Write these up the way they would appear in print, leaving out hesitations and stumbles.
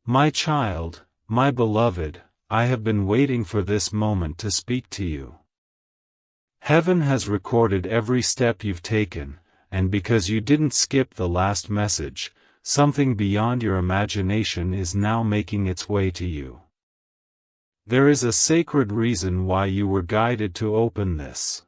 My child, my beloved, I have been waiting for this moment to speak to you. Heaven has recorded every step you've taken, and because you didn't skip the last message, something beyond your imagination is now making its way to you. There is a sacred reason why you were guided to open this.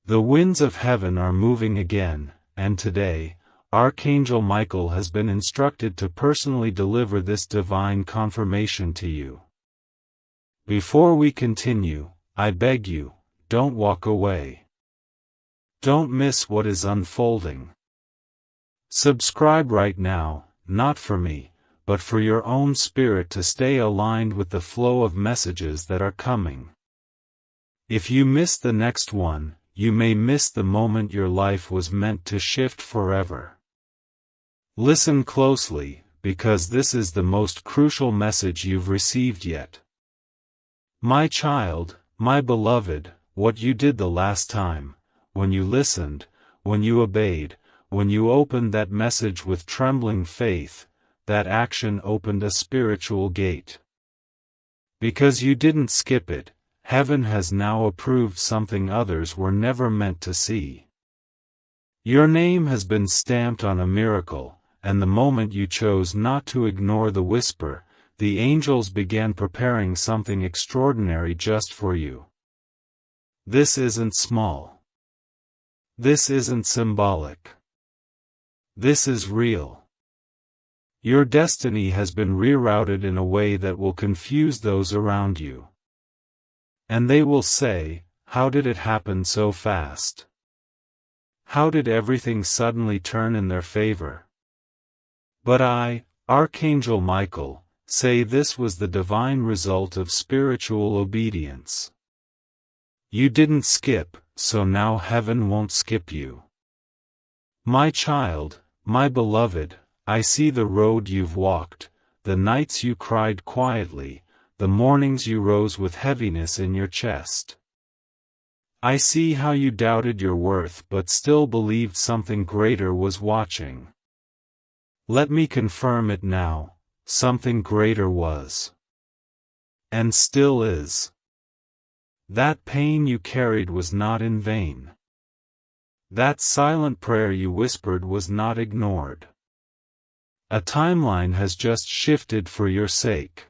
The winds of heaven are moving again, and today, Archangel Michael has been instructed to personally deliver this divine confirmation to you. Before we continue, I beg you, don't walk away. Don't miss what is unfolding. Subscribe right now, not for me, but for your own spirit to stay aligned with the flow of messages that are coming. If you miss the next one, you may miss the moment your life was meant to shift forever. Listen closely, because this is the most crucial message you've received yet. My child, my beloved, what you did the last time, when you listened, when you obeyed, when you opened that message with trembling faith, that action opened a spiritual gate. Because you didn't skip it, heaven has now approved something others were never meant to see. Your name has been stamped on a miracle, and the moment you chose not to ignore the whisper, the angels began preparing something extraordinary just for you. This isn't small. This isn't symbolic. This is real. Your destiny has been rerouted in a way that will confuse those around you. And they will say, how did it happen so fast? How did everything suddenly turn in their favor? But I, Archangel Michael, say this was the divine result of spiritual obedience. You didn't skip, so now heaven won't skip you. My child, my beloved, I see the road you've walked, the nights you cried quietly, the mornings you rose with heaviness in your chest. I see how you doubted your worth but still believed something greater was watching. Let me confirm it now, something greater was. And still is. That pain you carried was not in vain. That silent prayer you whispered was not ignored. A timeline has just shifted for your sake.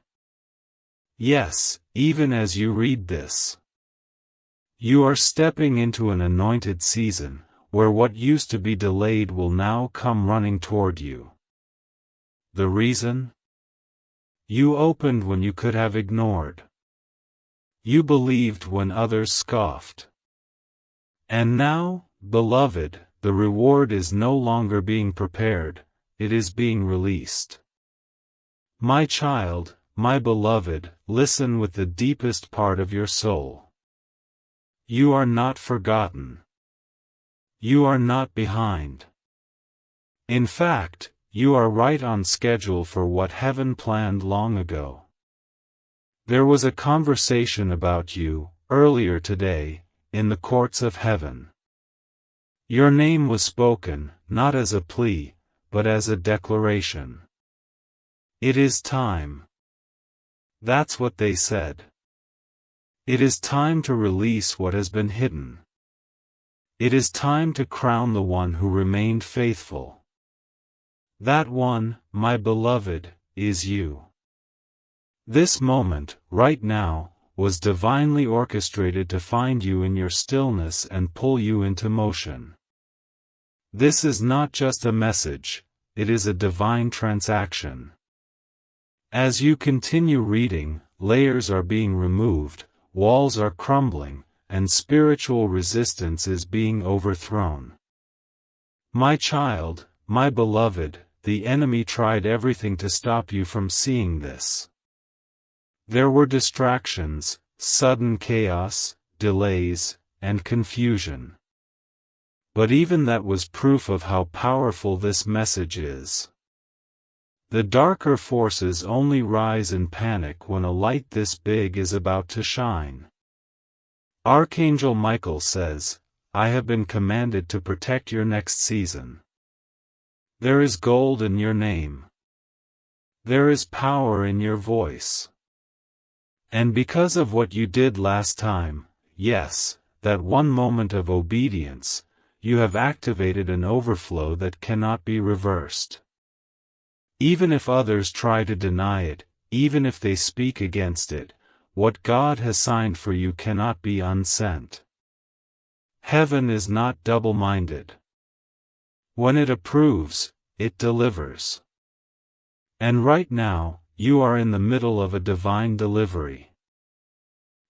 Yes, even as you read this. You are stepping into an anointed season, where what used to be delayed will now come running toward you. The reason? You opened when you could have ignored. You believed when others scoffed. And now, beloved, the reward is no longer being prepared, it is being released. My child, my beloved, listen with the deepest part of your soul. You are not forgotten. You are not behind. In fact, you are right on schedule for what heaven planned long ago. There was a conversation about you, earlier today, in the courts of heaven. Your name was spoken, not as a plea, but as a declaration. It is time. That's what they said. It is time to release what has been hidden. It is time to crown the one who remained faithful. That one, my beloved, is you. This moment, right now, was divinely orchestrated to find you in your stillness and pull you into motion. This is not just a message, it is a divine transaction. As you continue reading, layers are being removed, walls are crumbling, and spiritual resistance is being overthrown. My child, my beloved, the enemy tried everything to stop you from seeing this. There were distractions, sudden chaos, delays, and confusion. But even that was proof of how powerful this message is. The darker forces only rise in panic when a light this big is about to shine. Archangel Michael says, I have been commanded to protect your next season. There is gold in your name. There is power in your voice. And because of what you did last time, yes, that one moment of obedience, you have activated an overflow that cannot be reversed. Even if others try to deny it, even if they speak against it, what God has signed for you cannot be unsent. Heaven is not double-minded. When it approves, it delivers. And right now, you are in the middle of a divine delivery.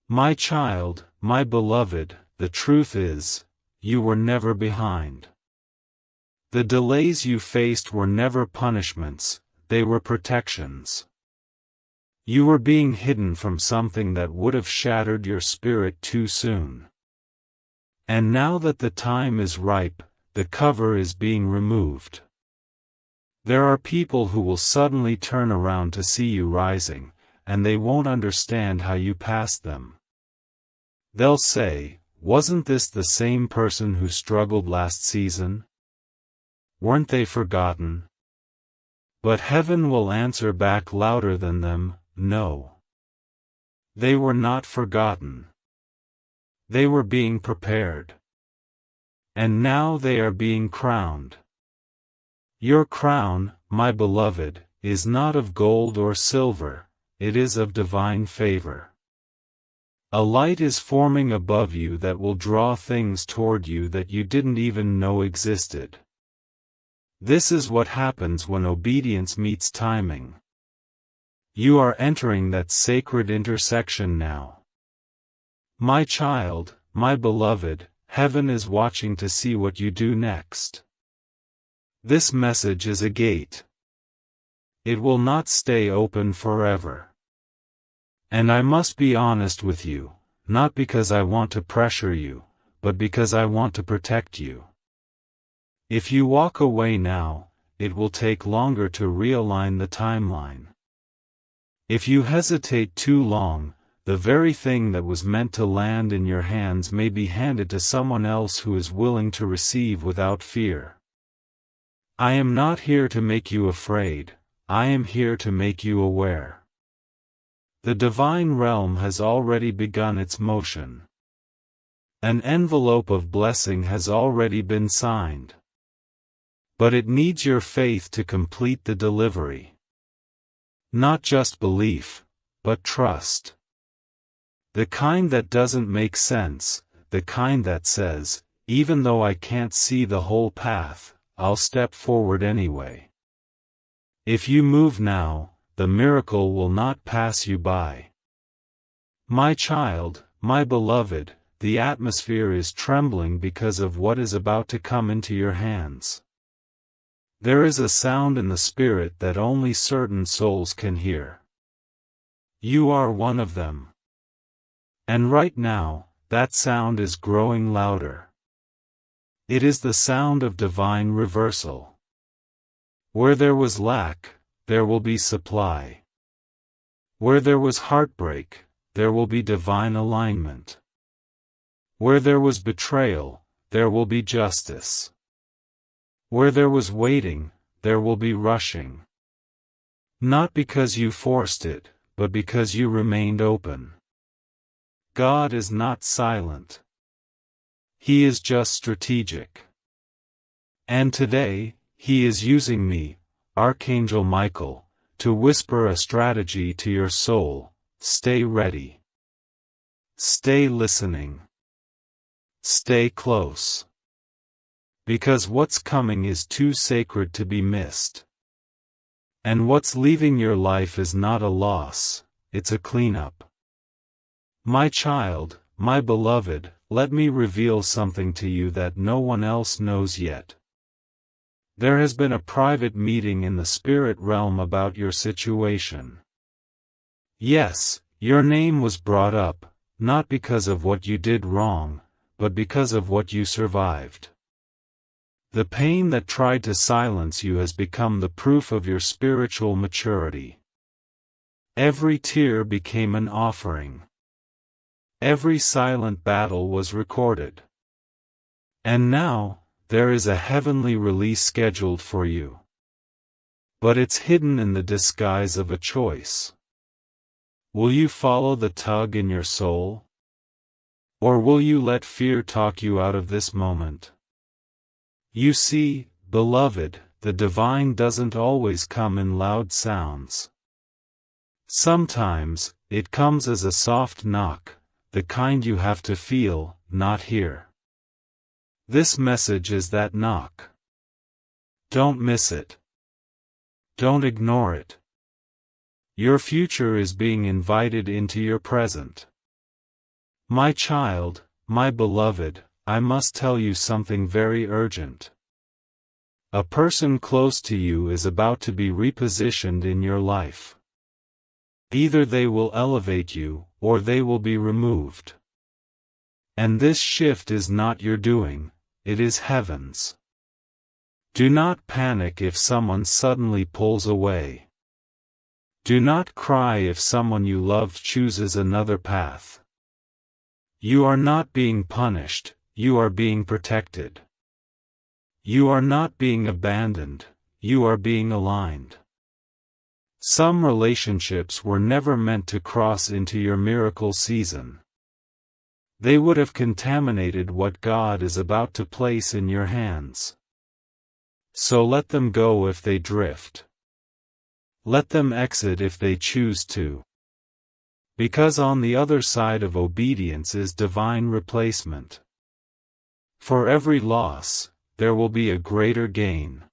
My child, my beloved, the truth is, you were never behind. The delays you faced were never punishments, they were protections. You were being hidden from something that would have shattered your spirit too soon. And now that the time is ripe, the cover is being removed. There are people who will suddenly turn around to see you rising, and they won't understand how you passed them. They'll say, "Wasn't this the same person who struggled last season? Weren't they forgotten?" But heaven will answer back louder than them, "No. They were not forgotten. They were being prepared. And now they are being crowned. Your crown, my beloved, is not of gold or silver, it is of divine favor. A light is forming above you that will draw things toward you that you didn't even know existed. This is what happens when obedience meets timing. You are entering that sacred intersection now. My child, my beloved, heaven is watching to see what you do next. This message is a gate. It will not stay open forever. And I must be honest with you, not because I want to pressure you, but because I want to protect you. If you walk away now, it will take longer to realign the timeline. If you hesitate too long, the very thing that was meant to land in your hands may be handed to someone else who is willing to receive without fear. I am not here to make you afraid, I am here to make you aware. The divine realm has already begun its motion. An envelope of blessing has already been signed. But it needs your faith to complete the delivery. Not just belief, but trust. The kind that doesn't make sense, the kind that says, even though I can't see the whole path, I'll step forward anyway. If you move now, the miracle will not pass you by. My child, my beloved, the atmosphere is trembling because of what is about to come into your hands. There is a sound in the spirit that only certain souls can hear. You are one of them. And right now, that sound is growing louder. It is the sound of divine reversal. Where there was lack, there will be supply. Where there was heartbreak, there will be divine alignment. Where there was betrayal, there will be justice. Where there was waiting, there will be rushing. Not because you forced it, but because you remained open. God is not silent. He is just strategic. And today, He is using me, Archangel Michael, to whisper a strategy to your soul. Stay ready. Stay listening. Stay close. Because what's coming is too sacred to be missed. And what's leaving your life is not a loss, it's a cleanup. My child, my beloved, let me reveal something to you that no one else knows yet. There has been a private meeting in the spirit realm about your situation. Yes, your name was brought up, not because of what you did wrong, but because of what you survived. The pain that tried to silence you has become the proof of your spiritual maturity. Every tear became an offering. Every silent battle was recorded. And now, there is a heavenly release scheduled for you. But it's hidden in the disguise of a choice. Will you follow the tug in your soul? Or will you let fear talk you out of this moment? You see, beloved, the divine doesn't always come in loud sounds. Sometimes, it comes as a soft knock, the kind you have to feel, not hear. This message is that knock. Don't miss it. Don't ignore it. Your future is being invited into your present. My child, my beloved, I must tell you something very urgent. A person close to you is about to be repositioned in your life. Either they will elevate you, or they will be removed. And this shift is not your doing, it is heaven's. Do not panic if someone suddenly pulls away. Do not cry if someone you loved chooses another path. You are not being punished, you are being protected. You are not being abandoned, you are being aligned. Some relationships were never meant to cross into your miracle season. They would have contaminated what God is about to place in your hands. So let them go if they drift. Let them exit if they choose to. Because on the other side of obedience is divine replacement. For every loss, there will be a greater gain.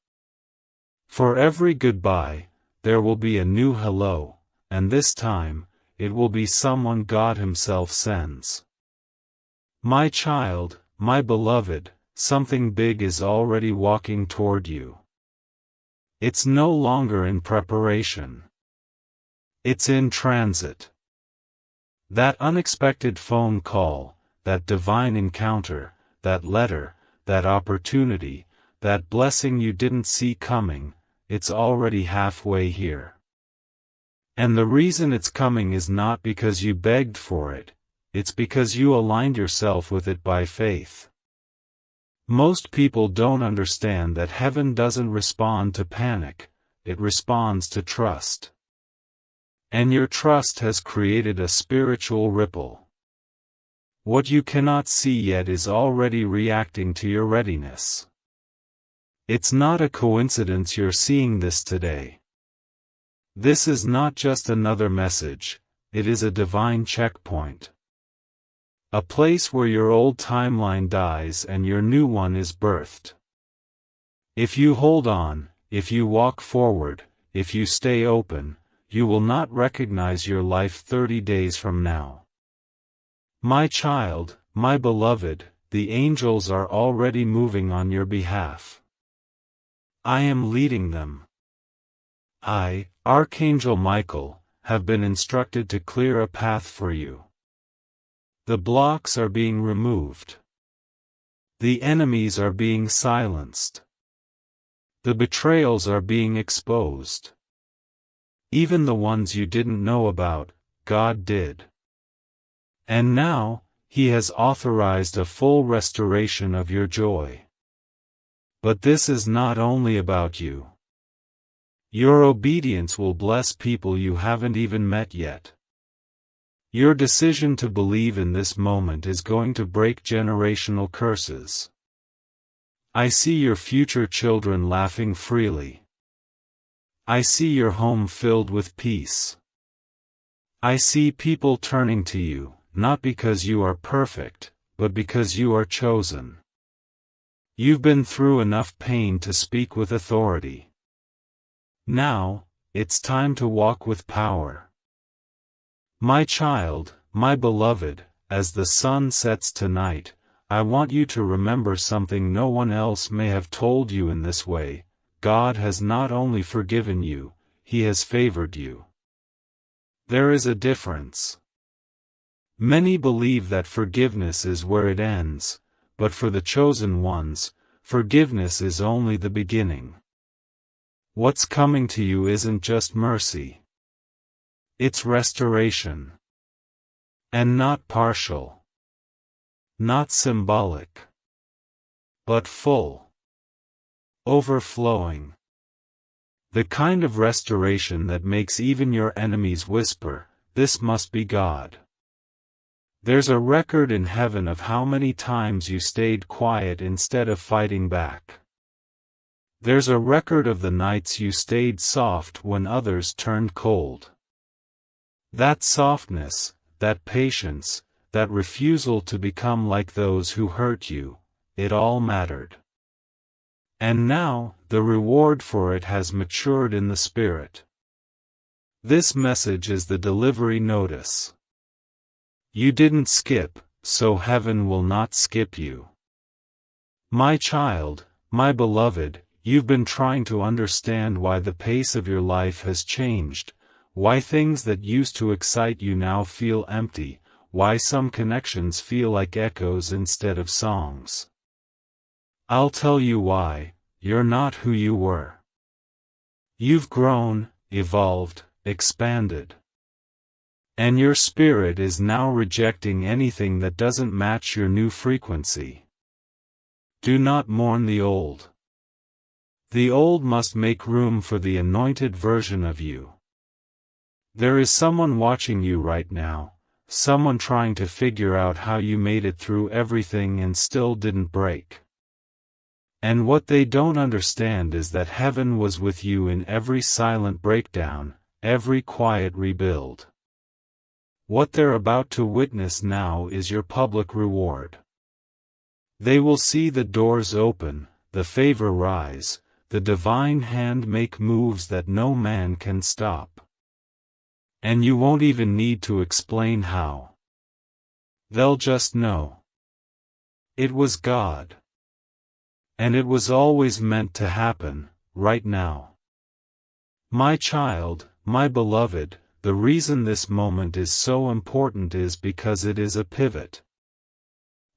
For every goodbye, there will be a new hello, and this time, it will be someone God Himself sends. My child, my beloved, something big is already walking toward you. It's no longer in preparation. It's in transit. That unexpected phone call, that divine encounter, that letter, that opportunity, that blessing you didn't see coming, it's already halfway here. And the reason it's coming is not because you begged for it, it's because you aligned yourself with it by faith. Most people don't understand that heaven doesn't respond to panic, it responds to trust. And your trust has created a spiritual ripple. What you cannot see yet is already reacting to your readiness. It's not a coincidence you're seeing this today. This is not just another message, it is a divine checkpoint. A place where your old timeline dies and your new one is birthed. If you hold on, if you walk forward, if you stay open, you will not recognize your life 30 days from now. My child, my beloved, the angels are already moving on your behalf. I am leading them. I, Archangel Michael, have been instructed to clear a path for you. The blocks are being removed. The enemies are being silenced. The betrayals are being exposed. Even the ones you didn't know about, God did. And now, He has authorized a full restoration of your joy. But this is not only about you. Your obedience will bless people you haven't even met yet. Your decision to believe in this moment is going to break generational curses. I see your future children laughing freely. I see your home filled with peace. I see people turning to you, not because you are perfect, but because you are chosen. You've been through enough pain to speak with authority. Now, it's time to walk with power. My child, my beloved, as the sun sets tonight, I want you to remember something no one else may have told you in this way. God has not only forgiven you, He has favored you. There is a difference. Many believe that forgiveness is where it ends, but for the chosen ones, forgiveness is only the beginning. What's coming to you isn't just mercy. It's restoration. And not partial. Not symbolic. But full. Overflowing. The kind of restoration that makes even your enemies whisper, "This must be God." There's a record in heaven of how many times you stayed quiet instead of fighting back. There's a record of the nights you stayed soft when others turned cold. That softness, that patience, that refusal to become like those who hurt you, it all mattered. And now, the reward for it has matured in the Spirit. This message is the delivery notice. You didn't skip, so heaven will not skip you. My child, my beloved, you've been trying to understand why the pace of your life has changed, why things that used to excite you now feel empty, why some connections feel like echoes instead of songs. I'll tell you why. You're not who you were. You've grown, evolved, expanded. And your spirit is now rejecting anything that doesn't match your new frequency. Do not mourn the old. The old must make room for the anointed version of you. There is someone watching you right now, someone trying to figure out how you made it through everything and still didn't break. And what they don't understand is that heaven was with you in every silent breakdown, every quiet rebuild. What they're about to witness now is your public reward. They will see the doors open, the favor rise, the divine hand make moves that no man can stop. And you won't even need to explain how. They'll just know. It was God. And it was always meant to happen, right now. My child, my beloved, the reason this moment is so important is because it is a pivot.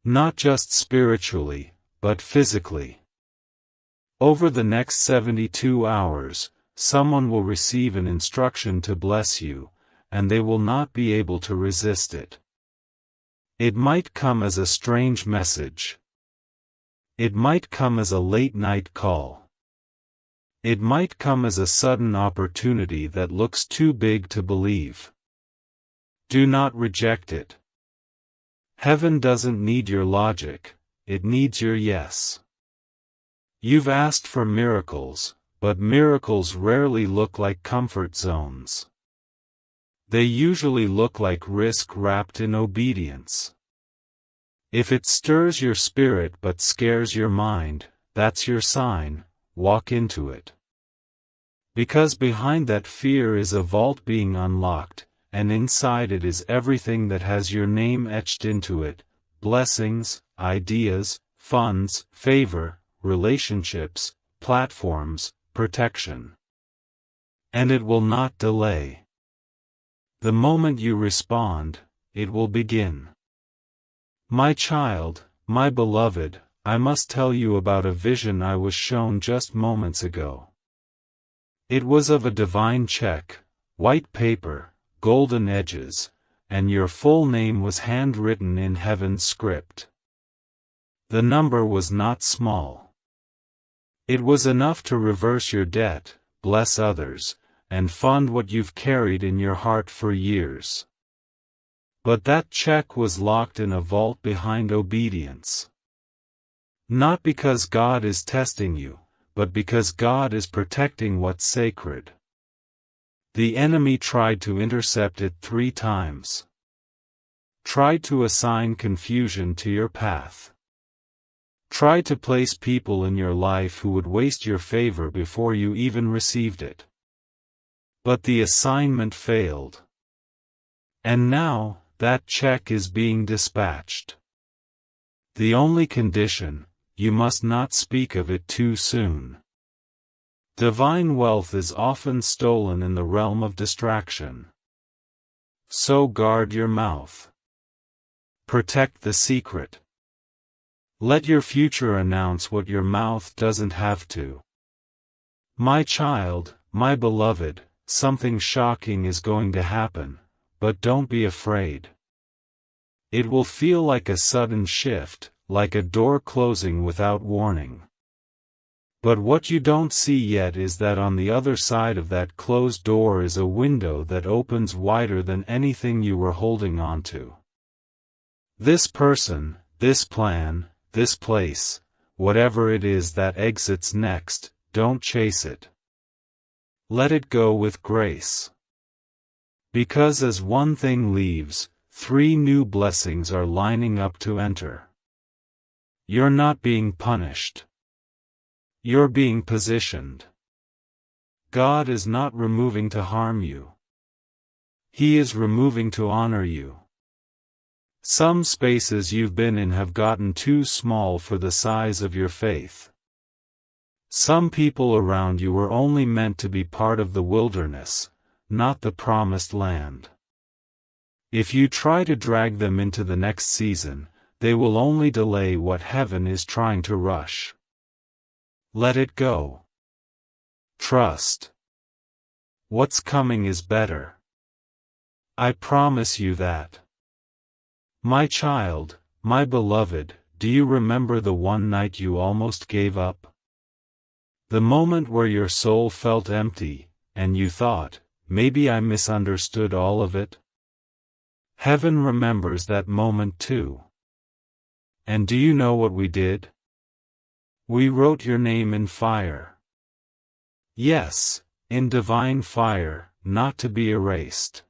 Not just spiritually, but physically. Over the next 72 hours, someone will receive an instruction to bless you, and they will not be able to resist it. It might come as a strange message. It might come as a late-night call. It might come as a sudden opportunity that looks too big to believe. Do not reject it. Heaven doesn't need your logic, it needs your yes. You've asked for miracles, but miracles rarely look like comfort zones. They usually look like risk wrapped in obedience. If it stirs your spirit but scares your mind, that's your sign, walk into it. Because behind that fear is a vault being unlocked, and inside it is everything that has your name etched into it: blessings, ideas, funds, favor, relationships, platforms, protection. And it will not delay. The moment you respond, it will begin. My child, my beloved, I must tell you about a vision I was shown just moments ago. It was of a divine check, white paper, golden edges, and your full name was handwritten in heaven's script. The number was not small. It was enough to reverse your debt, bless others, and fund what you've carried in your heart for years. But that check was locked in a vault behind obedience. Not because God is testing you, but because God is protecting what's sacred. The enemy tried to intercept it 3 times. Tried to assign confusion to your path. Tried to place people in your life who would waste your favor before you even received it. But the assignment failed. And now, that check is being dispatched. The only condition, you must not speak of it too soon. Divine wealth is often stolen in the realm of distraction. So guard your mouth. Protect the secret. Let your future announce what your mouth doesn't have to. My child, my beloved, something shocking is going to happen, but don't be afraid. It will feel like a sudden shift, like a door closing without warning. But what you don't see yet is that on the other side of that closed door is a window that opens wider than anything you were holding on to. This person, this plan, this place, whatever it is that exits next, don't chase it. Let it go with grace. Because as one thing leaves, 3 new blessings are lining up to enter. You're not being punished. You're being positioned. God is not removing to harm you. He is removing to honor you. Some spaces you've been in have gotten too small for the size of your faith. Some people around you were only meant to be part of the wilderness, not the promised land. If you try to drag them into the next season, they will only delay what heaven is trying to rush. Let it go. Trust. What's coming is better. I promise you that. My child, my beloved, do you remember the one night you almost gave up? The moment where your soul felt empty, and you thought, maybe I misunderstood all of it? Heaven remembers that moment too. And do you know what we did? We wrote your name in fire. Yes, in divine fire, not to be erased.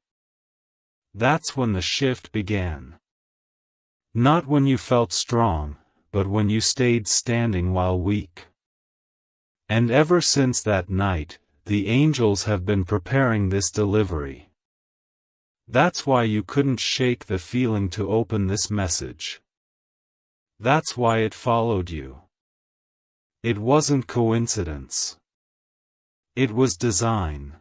That's when the shift began. Not when you felt strong, but when you stayed standing while weak. And ever since that night, the angels have been preparing this delivery. That's why you couldn't shake the feeling to open this message. That's why it followed you. It wasn't coincidence. It was design.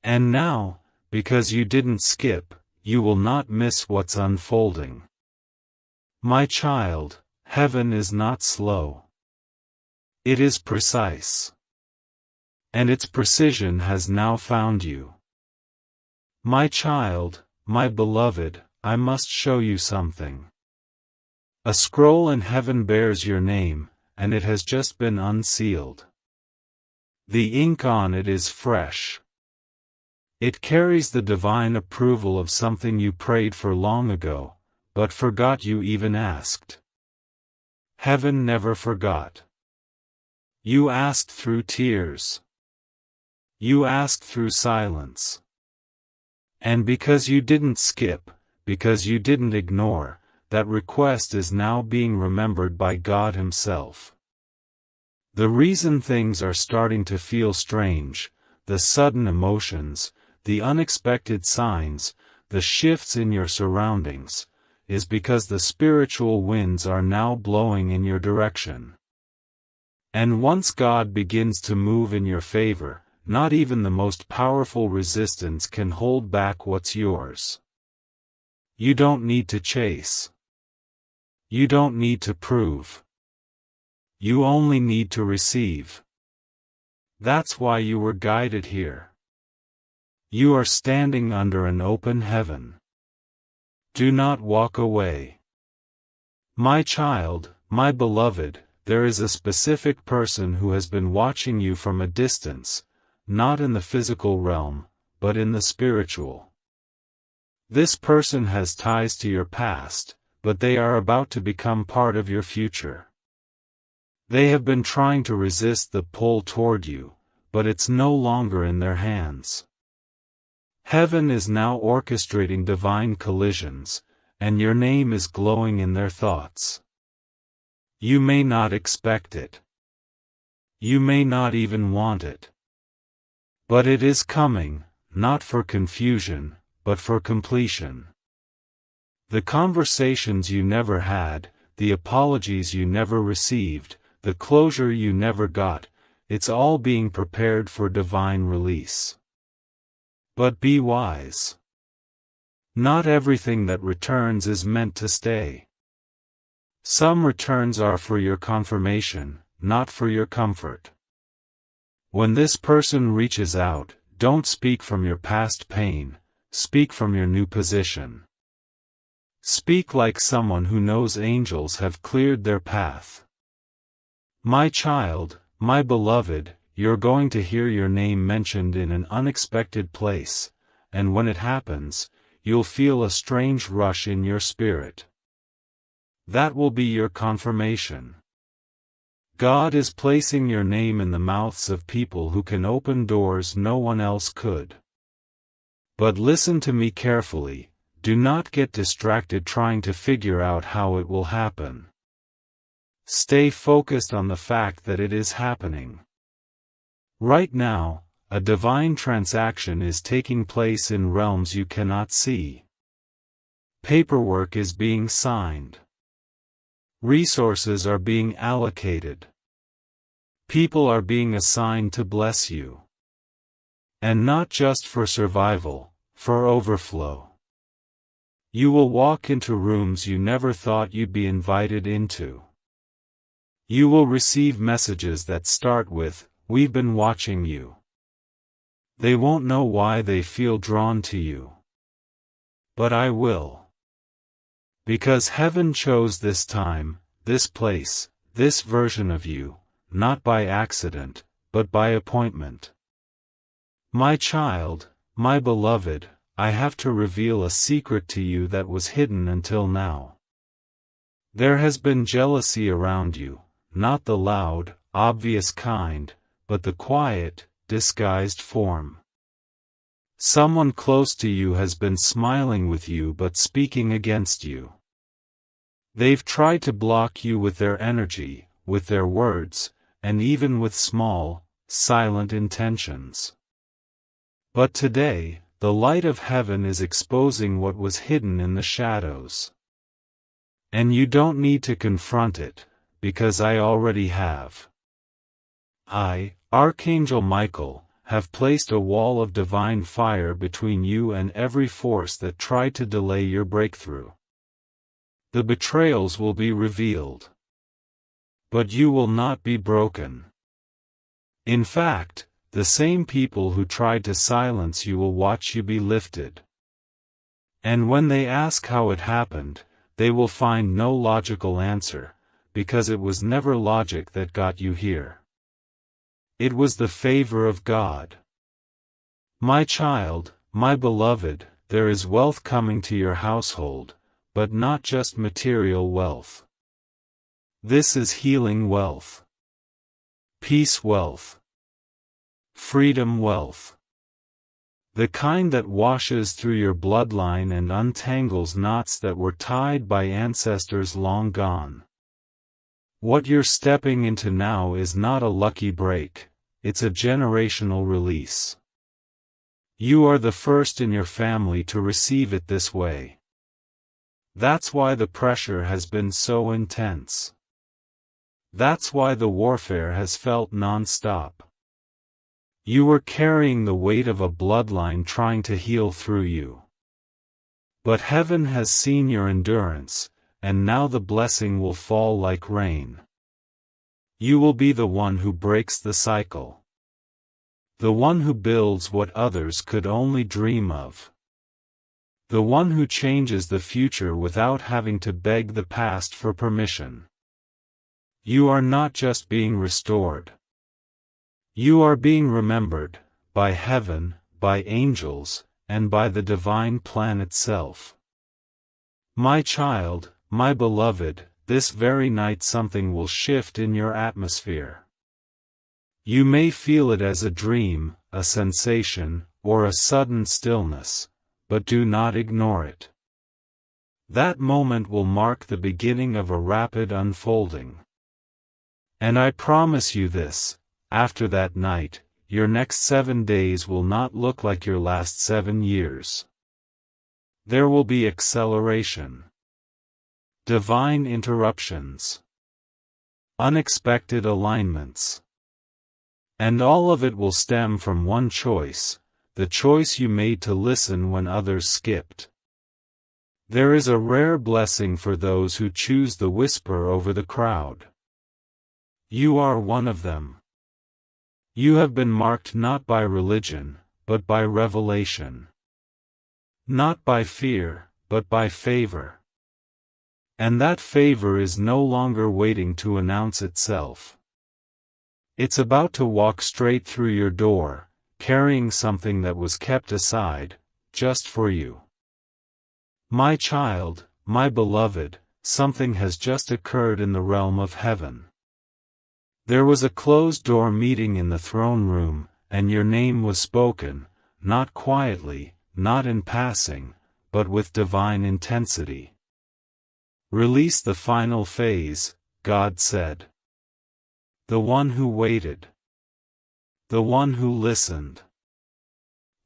And now, because you didn't skip, you will not miss what's unfolding. My child, heaven is not slow. It is precise. And its precision has now found you. My child, my beloved, I must show you something. A scroll in heaven bears your name, and it has just been unsealed. The ink on it is fresh. It carries the divine approval of something you prayed for long ago, but forgot you even asked. Heaven never forgot. You asked through tears. You asked through silence. And because you didn't skip, because you didn't ignore, that request is now being remembered by God Himself. The reason things are starting to feel strange, the sudden emotions, the unexpected signs, the shifts in your surroundings, is because the spiritual winds are now blowing in your direction. And once God begins to move in your favor, not even the most powerful resistance can hold back what's yours. You don't need to chase. You don't need to prove. You only need to receive. That's why you were guided here. You are standing under an open heaven. Do not walk away. My child, my beloved, there is a specific person who has been watching you from a distance, not in the physical realm, but in the spiritual. This person has ties to your past, but they are about to become part of your future. They have been trying to resist the pull toward you, but it's no longer in their hands. Heaven is now orchestrating divine collisions, and your name is glowing in their thoughts. You may not expect it. You may not even want it. But it is coming, not for confusion, but for completion. The conversations you never had, the apologies you never received, the closure you never got, it's all being prepared for divine release. But be wise. Not everything that returns is meant to stay. Some returns are for your confirmation, not for your comfort. When this person reaches out, don't speak from your past pain, speak from your new position. Speak like someone who knows angels have cleared their path. My child, my beloved, you're going to hear your name mentioned in an unexpected place, and when it happens, you'll feel a strange rush in your spirit. That will be your confirmation. God is placing your name in the mouths of people who can open doors no one else could. But listen to me carefully, do not get distracted trying to figure out how it will happen. Stay focused on the fact that it is happening. Right now, a divine transaction is taking place in realms you cannot see. Paperwork is being signed. Resources are being allocated. People are being assigned to bless you. And not just for survival, for overflow. You will walk into rooms you never thought you'd be invited into. You will receive messages that start with, "We've been watching you." They won't know why they feel drawn to you. But I will. Because heaven chose this time, this place, this version of you, not by accident, but by appointment. My child, my beloved, I have to reveal a secret to you that was hidden until now. There has been jealousy around you, not the loud, obvious kind, but the quiet, disguised form. Someone close to you has been smiling with you but speaking against you. They've tried to block you with their energy, with their words, and even with small, silent intentions. But today, the light of heaven is exposing what was hidden in the shadows. And you don't need to confront it, because I already have. I, Archangel Michael, have placed a wall of divine fire between you and every force that tried to delay your breakthrough. The betrayals will be revealed. But you will not be broken. In fact, the same people who tried to silence you will watch you be lifted. And when they ask how it happened, they will find no logical answer, because it was never logic that got you here. It was the favor of God. My child, my beloved, there is wealth coming to your household, but not just material wealth. This is healing wealth. Peace wealth. Freedom wealth. The kind that washes through your bloodline and untangles knots that were tied by ancestors long gone. What you're stepping into now is not a lucky break, it's a generational release. You are the first in your family to receive it this way. That's why the pressure has been so intense. That's why the warfare has felt non-stop. You were carrying the weight of a bloodline trying to heal through you. But heaven has seen your endurance, and now the blessing will fall like rain. You will be the one who breaks the cycle. The one who builds what others could only dream of. The one who changes the future without having to beg the past for permission. You are not just being restored. You are being remembered, by heaven, by angels, and by the divine plan itself. My child, my beloved, this very night something will shift in your atmosphere. You may feel it as a dream, a sensation, or a sudden stillness, but do not ignore it. That moment will mark the beginning of a rapid unfolding. And I promise you this, after that night, your next 7 days will not look like your last 7 years. There will be acceleration. Divine interruptions. Unexpected alignments. And all of it will stem from one choice, the choice you made to listen when others skipped. There is a rare blessing for those who choose the whisper over the crowd. You are one of them. You have been marked not by religion, but by revelation. Not by fear, but by favor. And that favor is no longer waiting to announce itself. It's about to walk straight through your door, carrying something that was kept aside, just for you. My child, my beloved, something has just occurred in the realm of heaven. There was a closed-door meeting in the throne room, and your name was spoken, not quietly, not in passing, but with divine intensity. Release the final phase, God said. The one who waited. The one who listened.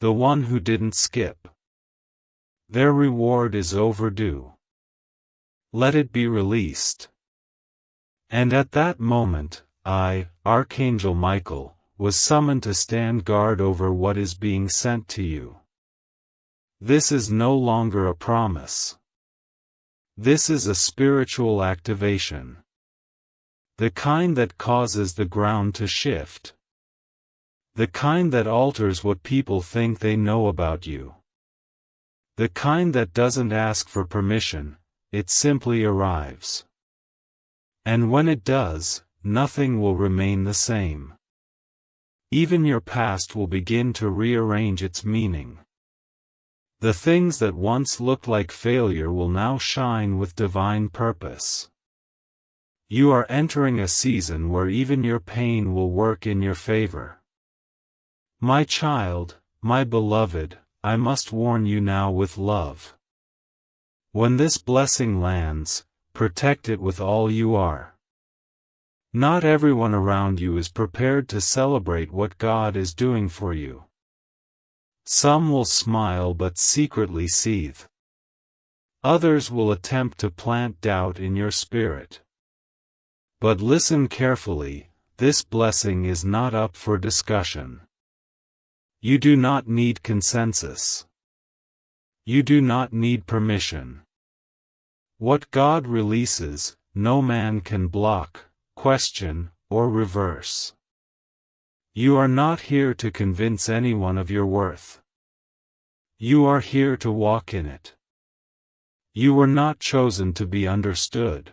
The one who didn't skip. Their reward is overdue. Let it be released. And at that moment, I, Archangel Michael, was summoned to stand guard over what is being sent to you. This is no longer a promise. This is a spiritual activation. The kind that causes the ground to shift. The kind that alters what people think they know about you. The kind that doesn't ask for permission, it simply arrives. And when it does, nothing will remain the same. Even your past will begin to rearrange its meaning. The things that once looked like failure will now shine with divine purpose. You are entering a season where even your pain will work in your favor. My child, my beloved, I must warn you now with love. When this blessing lands, protect it with all you are. Not everyone around you is prepared to celebrate what God is doing for you. Some will smile but secretly seethe. Others will attempt to plant doubt in your spirit. But listen carefully, this blessing is not up for discussion. You do not need consensus. You do not need permission. What God releases, no man can block, question, or reverse. You are not here to convince anyone of your worth. You are here to walk in it. You were not chosen to be understood.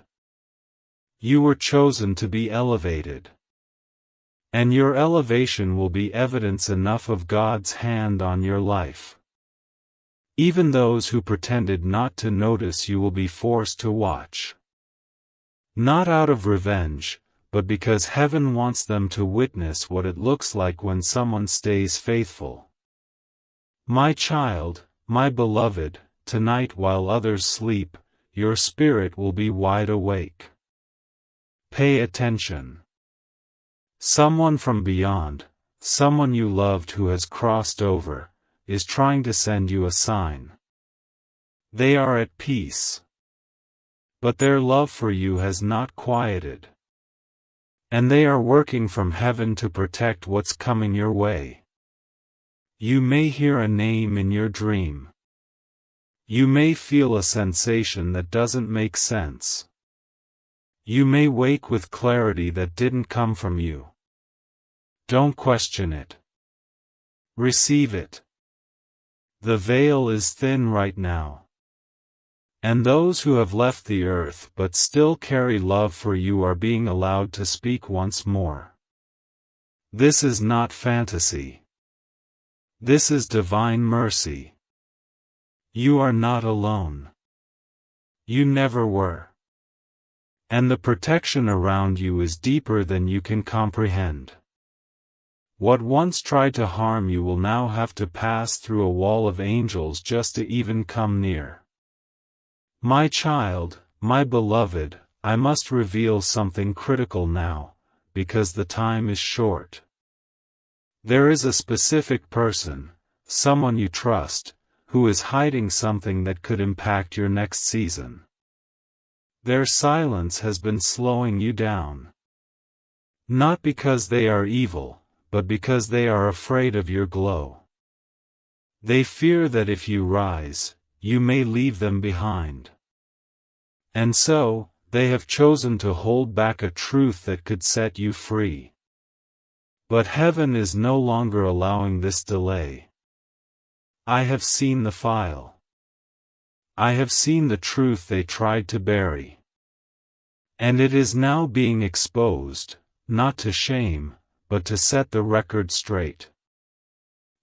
You were chosen to be elevated. And your elevation will be evidence enough of God's hand on your life. Even those who pretended not to notice you will be forced to watch. Not out of revenge, but because heaven wants them to witness what it looks like when someone stays faithful. My child, my beloved, tonight while others sleep, your spirit will be wide awake. Pay attention. Someone from beyond, someone you loved who has crossed over, is trying to send you a sign. They are at peace. But their love for you has not quieted. And they are working from heaven to protect what's coming your way. You may hear a name in your dream. You may feel a sensation that doesn't make sense. You may wake with clarity that didn't come from you. Don't question it. Receive it. The veil is thin right now. And those who have left the earth but still carry love for you are being allowed to speak once more. This is not fantasy. This is divine mercy. You are not alone. You never were. And the protection around you is deeper than you can comprehend. What once tried to harm you will now have to pass through a wall of angels just to even come near. My child, my beloved, I must reveal something critical now, because the time is short. There is a specific person, someone you trust, who is hiding something that could impact your next season. Their silence has been slowing you down. Not because they are evil, but because they are afraid of your glow. They fear that if you rise, you may leave them behind. And so, they have chosen to hold back a truth that could set you free. But heaven is no longer allowing this delay. I have seen the file. I have seen the truth they tried to bury. And it is now being exposed, not to shame, but to set the record straight.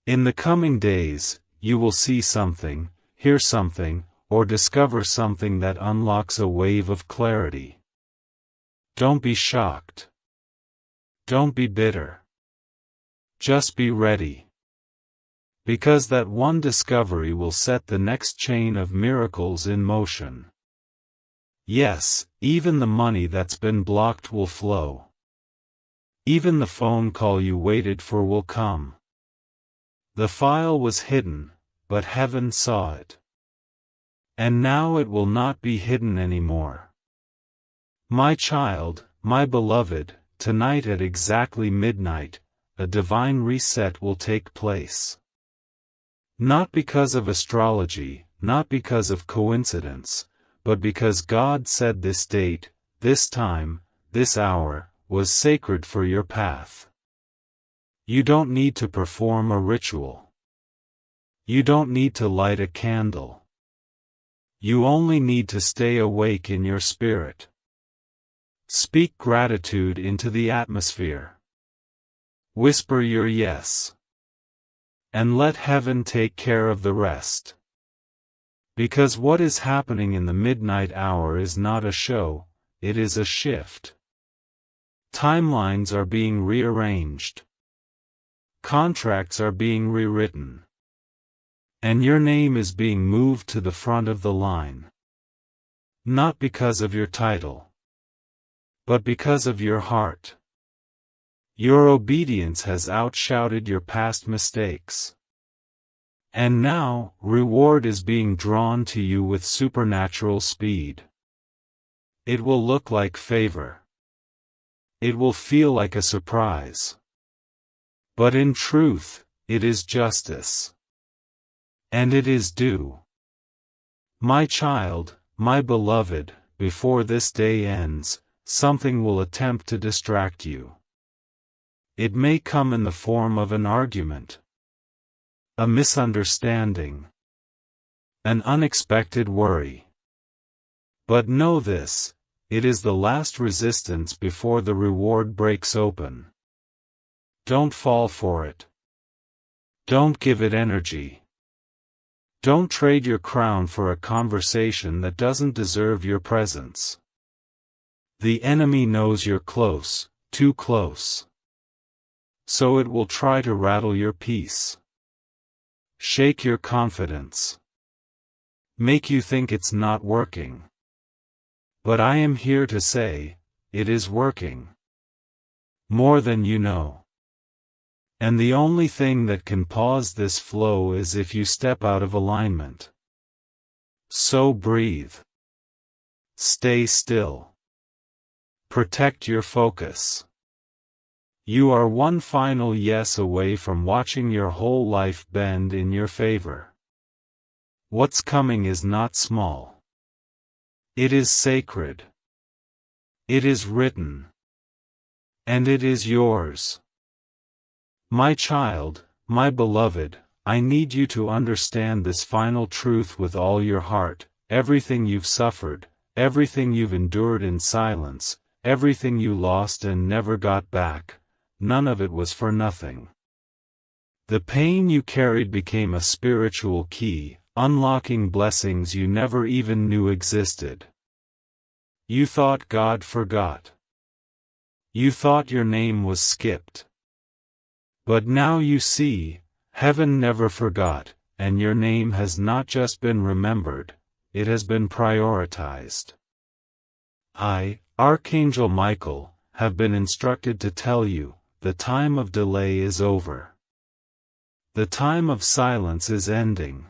In the coming days, you will see something, hear something, or discover something that unlocks a wave of clarity. Don't be shocked. Don't be bitter. Just be ready. Because that one discovery will set the next chain of miracles in motion. Yes, even the money that's been blocked will flow. Even the phone call you waited for will come. The file was hidden, but heaven saw it. And now it will not be hidden anymore. My child, my beloved, tonight at exactly midnight, a divine reset will take place. Not because of astrology, not because of coincidence, but because God said this date, this time, this hour, was sacred for your path. You don't need to perform a ritual. You don't need to light a candle. You only need to stay awake in your spirit. Speak gratitude into the atmosphere. Whisper your yes. And let heaven take care of the rest. Because what is happening in the midnight hour is not a show, it is a shift. Timelines are being rearranged. Contracts are being rewritten. And your name is being moved to the front of the line. Not because of your title, but because of your heart. Your obedience has outshouted your past mistakes. And now, reward is being drawn to you with supernatural speed. It will look like favor. It will feel like a surprise. But in truth, it is justice. And it is due. My child, my beloved, before this day ends, something will attempt to distract you. It may come in the form of an argument, a misunderstanding, an unexpected worry. But know this, it is the last resistance before the reward breaks open. Don't fall for it. Don't give it energy. Don't trade your crown for a conversation that doesn't deserve your presence. The enemy knows you're close, too close. So it will try to rattle your peace. Shake your confidence. Make you think it's not working. But I am here to say, it is working. More than you know. And the only thing that can pause this flow is if you step out of alignment. So breathe. Stay still. Protect your focus. You are one final yes away from watching your whole life bend in your favor. What's coming is not small. It is sacred. It is written. And it is yours. My child, my beloved, I need you to understand this final truth with all your heart. Everything you've suffered, everything you've endured in silence, everything you lost and never got back, none of it was for nothing. The pain you carried became a spiritual key, unlocking blessings you never even knew existed. You thought God forgot. You thought your name was skipped. But now you see, heaven never forgot, and your name has not just been remembered, it has been prioritized. I, Archangel Michael, have been instructed to tell you, the time of delay is over. The time of silence is ending.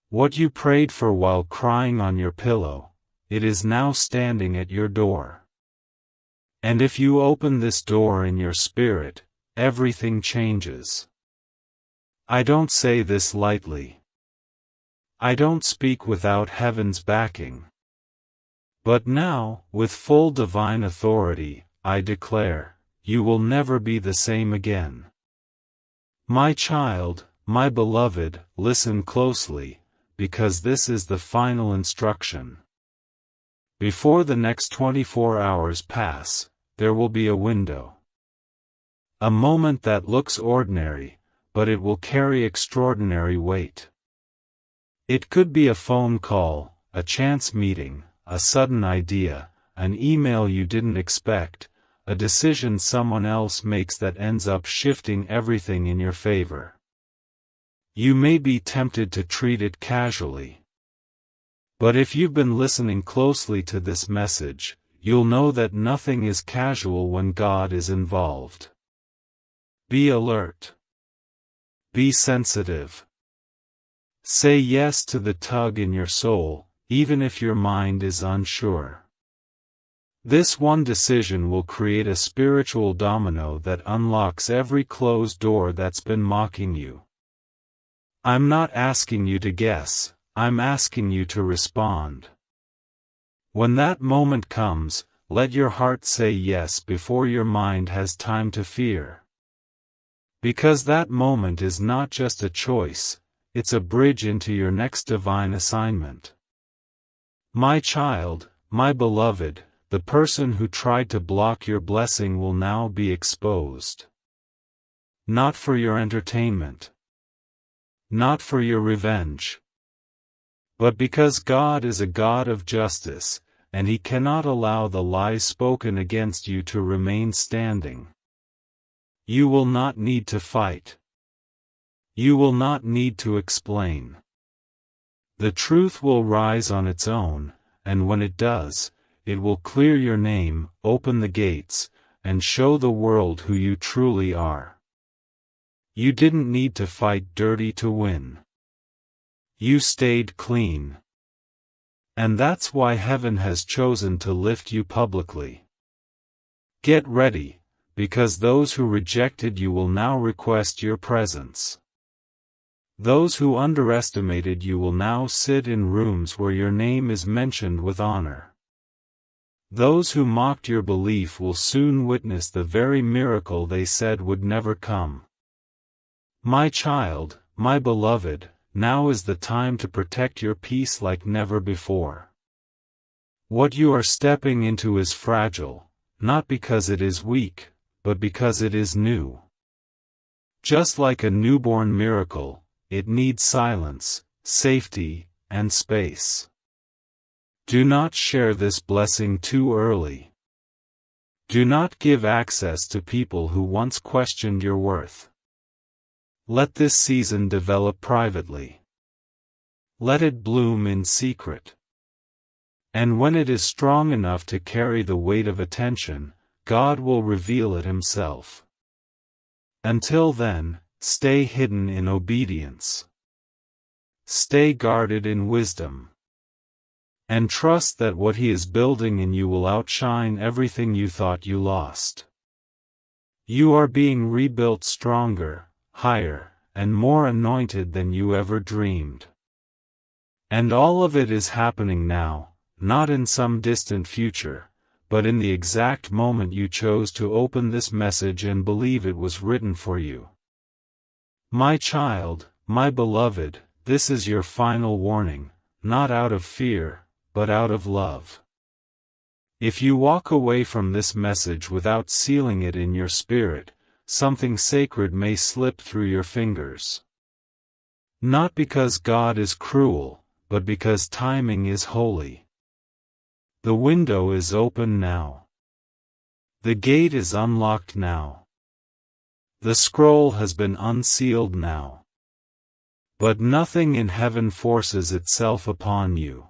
What you prayed for while crying on your pillow, it is now standing at your door. And if you open this door in your spirit, everything changes. I don't say this lightly. I don't speak without heaven's backing. But now, with full divine authority, I declare, you will never be the same again. My child, my beloved, listen closely, because this is the final instruction. Before the next 24 hours pass, there will be a window. A moment that looks ordinary, but it will carry extraordinary weight. It could be a phone call, a chance meeting, a sudden idea, an email you didn't expect, a decision someone else makes that ends up shifting everything in your favor. You may be tempted to treat it casually. But if you've been listening closely to this message, you'll know that nothing is casual when God is involved. Be alert. Be sensitive. Say yes to the tug in your soul, even if your mind is unsure. This one decision will create a spiritual domino that unlocks every closed door that's been mocking you. I'm not asking you to guess, I'm asking you to respond. When that moment comes, let your heart say yes before your mind has time to fear. Because that moment is not just a choice, it's a bridge into your next divine assignment. My child, my beloved, the person who tried to block your blessing will now be exposed. Not for your entertainment. Not for your revenge. But because God is a God of justice, and He cannot allow the lies spoken against you to remain standing. You will not need to fight. You will not need to explain. The truth will rise on its own, and when it does, it will clear your name, open the gates, and show the world who you truly are. You didn't need to fight dirty to win. You stayed clean. And that's why heaven has chosen to lift you publicly. Get ready, because those who rejected you will now request your presence. Those who underestimated you will now sit in rooms where your name is mentioned with honor. Those who mocked your belief will soon witness the very miracle they said would never come. My child, my beloved, now is the time to protect your peace like never before. What you are stepping into is fragile, not because it is weak, but because it is new. Just like a newborn miracle, it needs silence, safety, and space. Do not share this blessing too early. Do not give access to people who once questioned your worth. Let this season develop privately. Let it bloom in secret. And when it is strong enough to carry the weight of attention, God will reveal it Himself. Until then, stay hidden in obedience. Stay guarded in wisdom. And trust that what He is building in you will outshine everything you thought you lost. You are being rebuilt stronger, higher, and more anointed than you ever dreamed. And all of it is happening now, not in some distant future, but in the exact moment you chose to open this message and believe it was written for you. My child, my beloved, this is your final warning, not out of fear, but out of love. If you walk away from this message without sealing it in your spirit, something sacred may slip through your fingers. Not because God is cruel, but because timing is holy. The window is open now. The gate is unlocked now. The scroll has been unsealed now. But nothing in heaven forces itself upon you.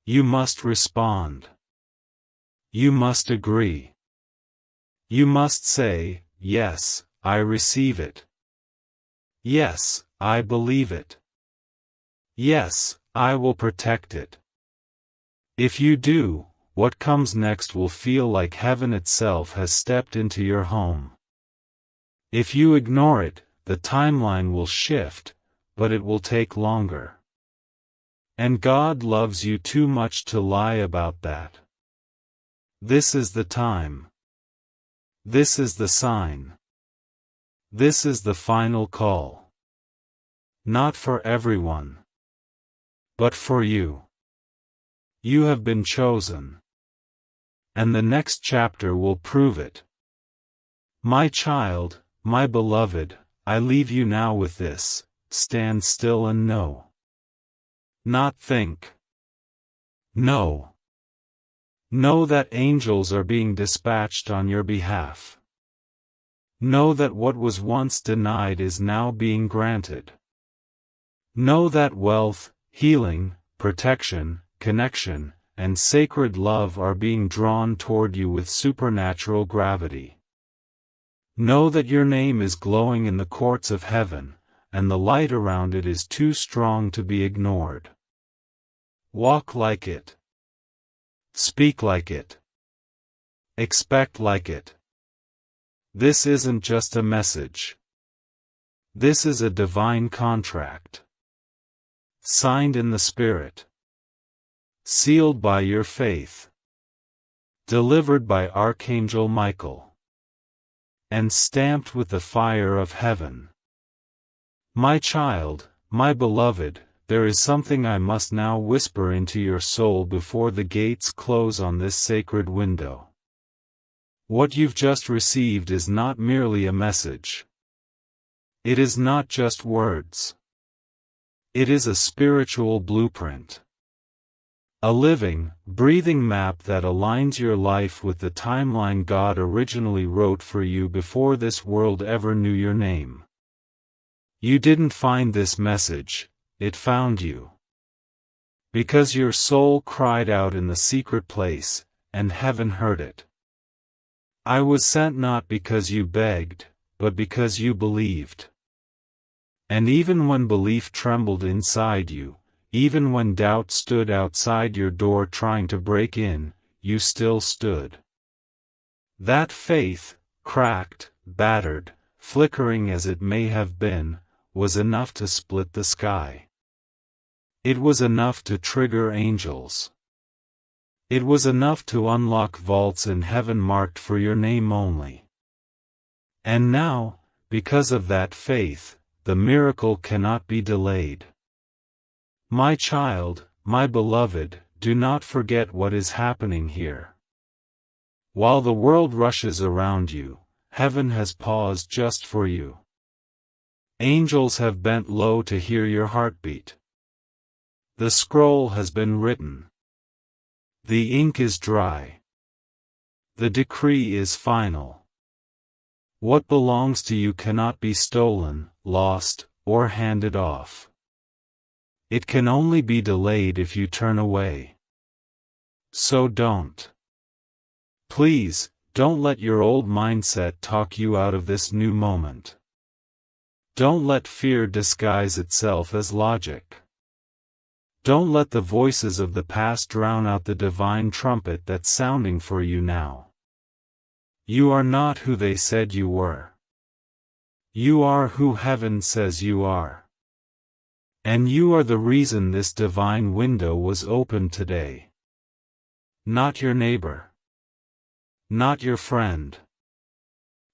You must respond. You must agree. You must say, yes, I receive it. Yes, I believe it. Yes, I will protect it. If you do, what comes next will feel like heaven itself has stepped into your home. If you ignore it, the timeline will shift, but it will take longer. And God loves you too much to lie about that. This is the time. This is the sign. This is the final call. Not for everyone, but for you. You have been chosen. And the next chapter will prove it. My child, my beloved, I leave you now with this: stand still and know. Not think. Know. Know that angels are being dispatched on your behalf. Know that what was once denied is now being granted. Know that wealth, healing, protection, connection, and sacred love are being drawn toward you with supernatural gravity. Know that your name is glowing in the courts of heaven, and the light around it is too strong to be ignored. Walk like it. Speak like it. Expect like it. This isn't just a message. This is a divine contract. Signed in the Spirit. Sealed by your faith. Delivered by Archangel Michael. And stamped with the fire of heaven. My child, my beloved, there is something I must now whisper into your soul before the gates close on this sacred window. What you've just received is not merely a message. It is not just words. It is a spiritual blueprint. A living, breathing map that aligns your life with the timeline God originally wrote for you before this world ever knew your name. You didn't find this message, it found you. Because your soul cried out in the secret place, and heaven heard it. I was sent not because you begged, but because you believed. And even when belief trembled inside you, even when doubt stood outside your door trying to break in, you still stood. That faith, cracked, battered, flickering as it may have been, was enough to split the sky. It was enough to trigger angels. It was enough to unlock vaults in heaven marked for your name only. And now, because of that faith, the miracle cannot be delayed. My child, my beloved, do not forget what is happening here. While the world rushes around you, heaven has paused just for you. Angels have bent low to hear your heartbeat. The scroll has been written. The ink is dry. The decree is final. What belongs to you cannot be stolen, lost, or handed off. It can only be delayed if you turn away. So don't. Please, don't let your old mindset talk you out of this new moment. Don't let fear disguise itself as logic. Don't let the voices of the past drown out the divine trumpet that's sounding for you now. You are not who they said you were. You are who heaven says you are. And you are the reason this divine window was opened today. Not your neighbor. Not your friend.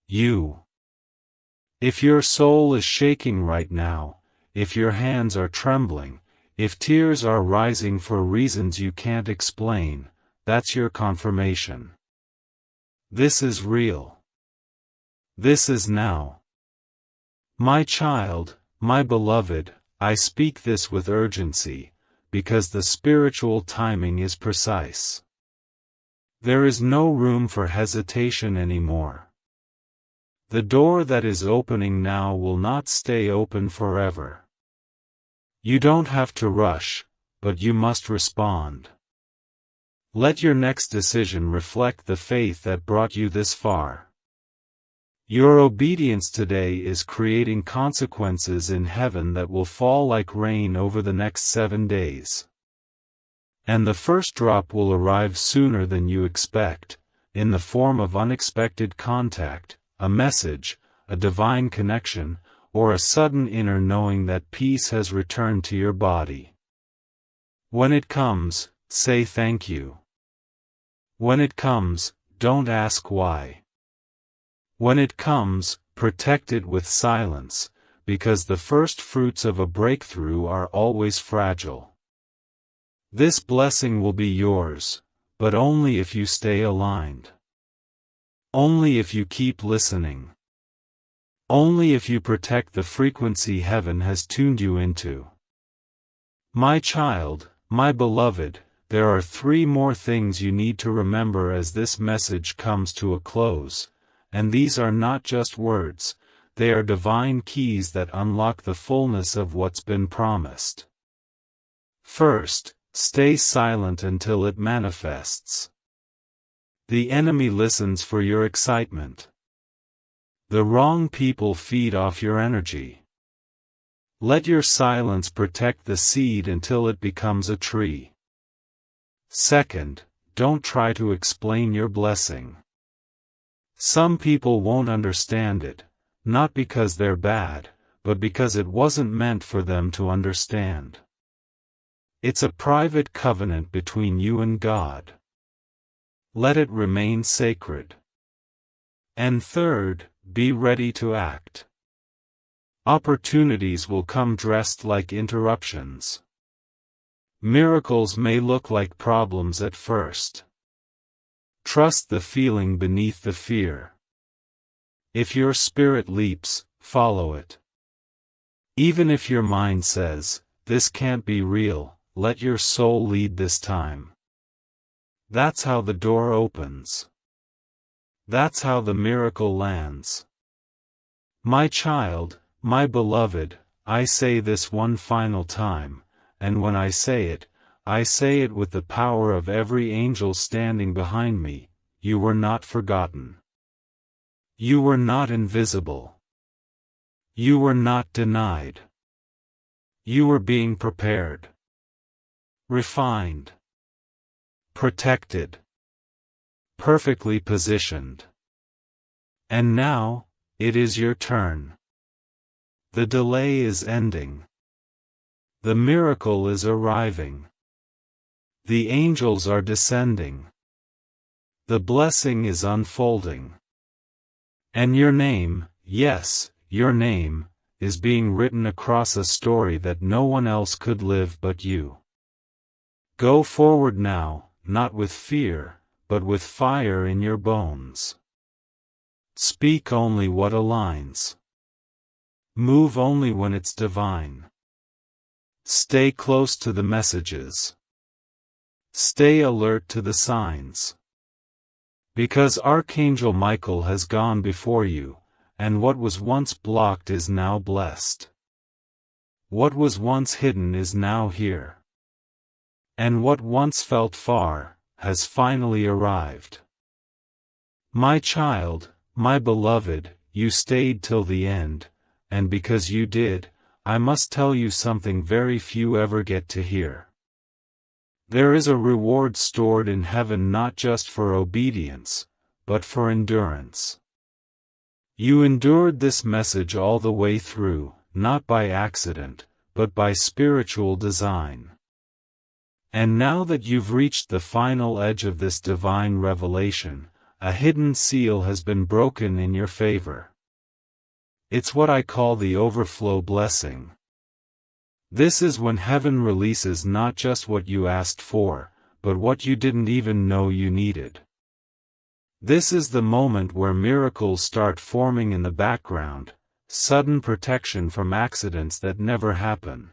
You. If your soul is shaking right now, if your hands are trembling, if tears are rising for reasons you can't explain, that's your confirmation. This is real. This is now. My child, my beloved, I speak this with urgency, because the spiritual timing is precise. There is no room for hesitation anymore. The door that is opening now will not stay open forever. You don't have to rush, but you must respond. Let your next decision reflect the faith that brought you this far. Your obedience today is creating consequences in heaven that will fall like rain over the next 7 days. And the first drop will arrive sooner than you expect, in the form of unexpected contact, a message, a divine connection, or a sudden inner knowing that peace has returned to your body. When it comes, say thank you. When it comes, don't ask why. When it comes, protect it with silence, because the first fruits of a breakthrough are always fragile. This blessing will be yours, but only if you stay aligned. Only if you keep listening. Only if you protect the frequency heaven has tuned you into. My child, my beloved, there are 3 more things you need to remember as this message comes to a close, and these are not just words, they are divine keys that unlock the fullness of what's been promised. First, stay silent until it manifests. The enemy listens for your excitement. The wrong people feed off your energy. Let your silence protect the seed until it becomes a tree. Second, don't try to explain your blessing. Some people won't understand it, not because they're bad, but because it wasn't meant for them to understand. It's a private covenant between you and God. Let it remain sacred. And third, be ready to act. Opportunities will come dressed like interruptions. Miracles may look like problems at first. Trust the feeling beneath the fear. If your spirit leaps, follow it. Even if your mind says, "This can't be real," let your soul lead this time. That's how the door opens. That's how the miracle lands. My child, my beloved, I say this one final time, and when I say it with the power of every angel standing behind me: you were not forgotten. You were not invisible. You were not denied. You were being prepared, refined, protected, perfectly positioned. And now, it is your turn. The delay is ending. The miracle is arriving. The angels are descending. The blessing is unfolding. And your name, yes, your name, is being written across a story that no one else could live but you. Go forward now, not with fear, but with fire in your bones. Speak only what aligns. Move only when it's divine. Stay close to the messages. Stay alert to the signs. Because Archangel Michael has gone before you, and what was once blocked is now blessed. What was once hidden is now here. And what once felt far, has finally arrived. My child, my beloved, you stayed till the end, and because you did, I must tell you something very few ever get to hear. There is a reward stored in heaven not just for obedience, but for endurance. You endured this message all the way through, not by accident, but by spiritual design. And now that you've reached the final edge of this divine revelation, a hidden seal has been broken in your favor. It's what I call the overflow blessing. This is when heaven releases not just what you asked for, but what you didn't even know you needed. This is the moment where miracles start forming in the background, sudden protection from accidents that never happen.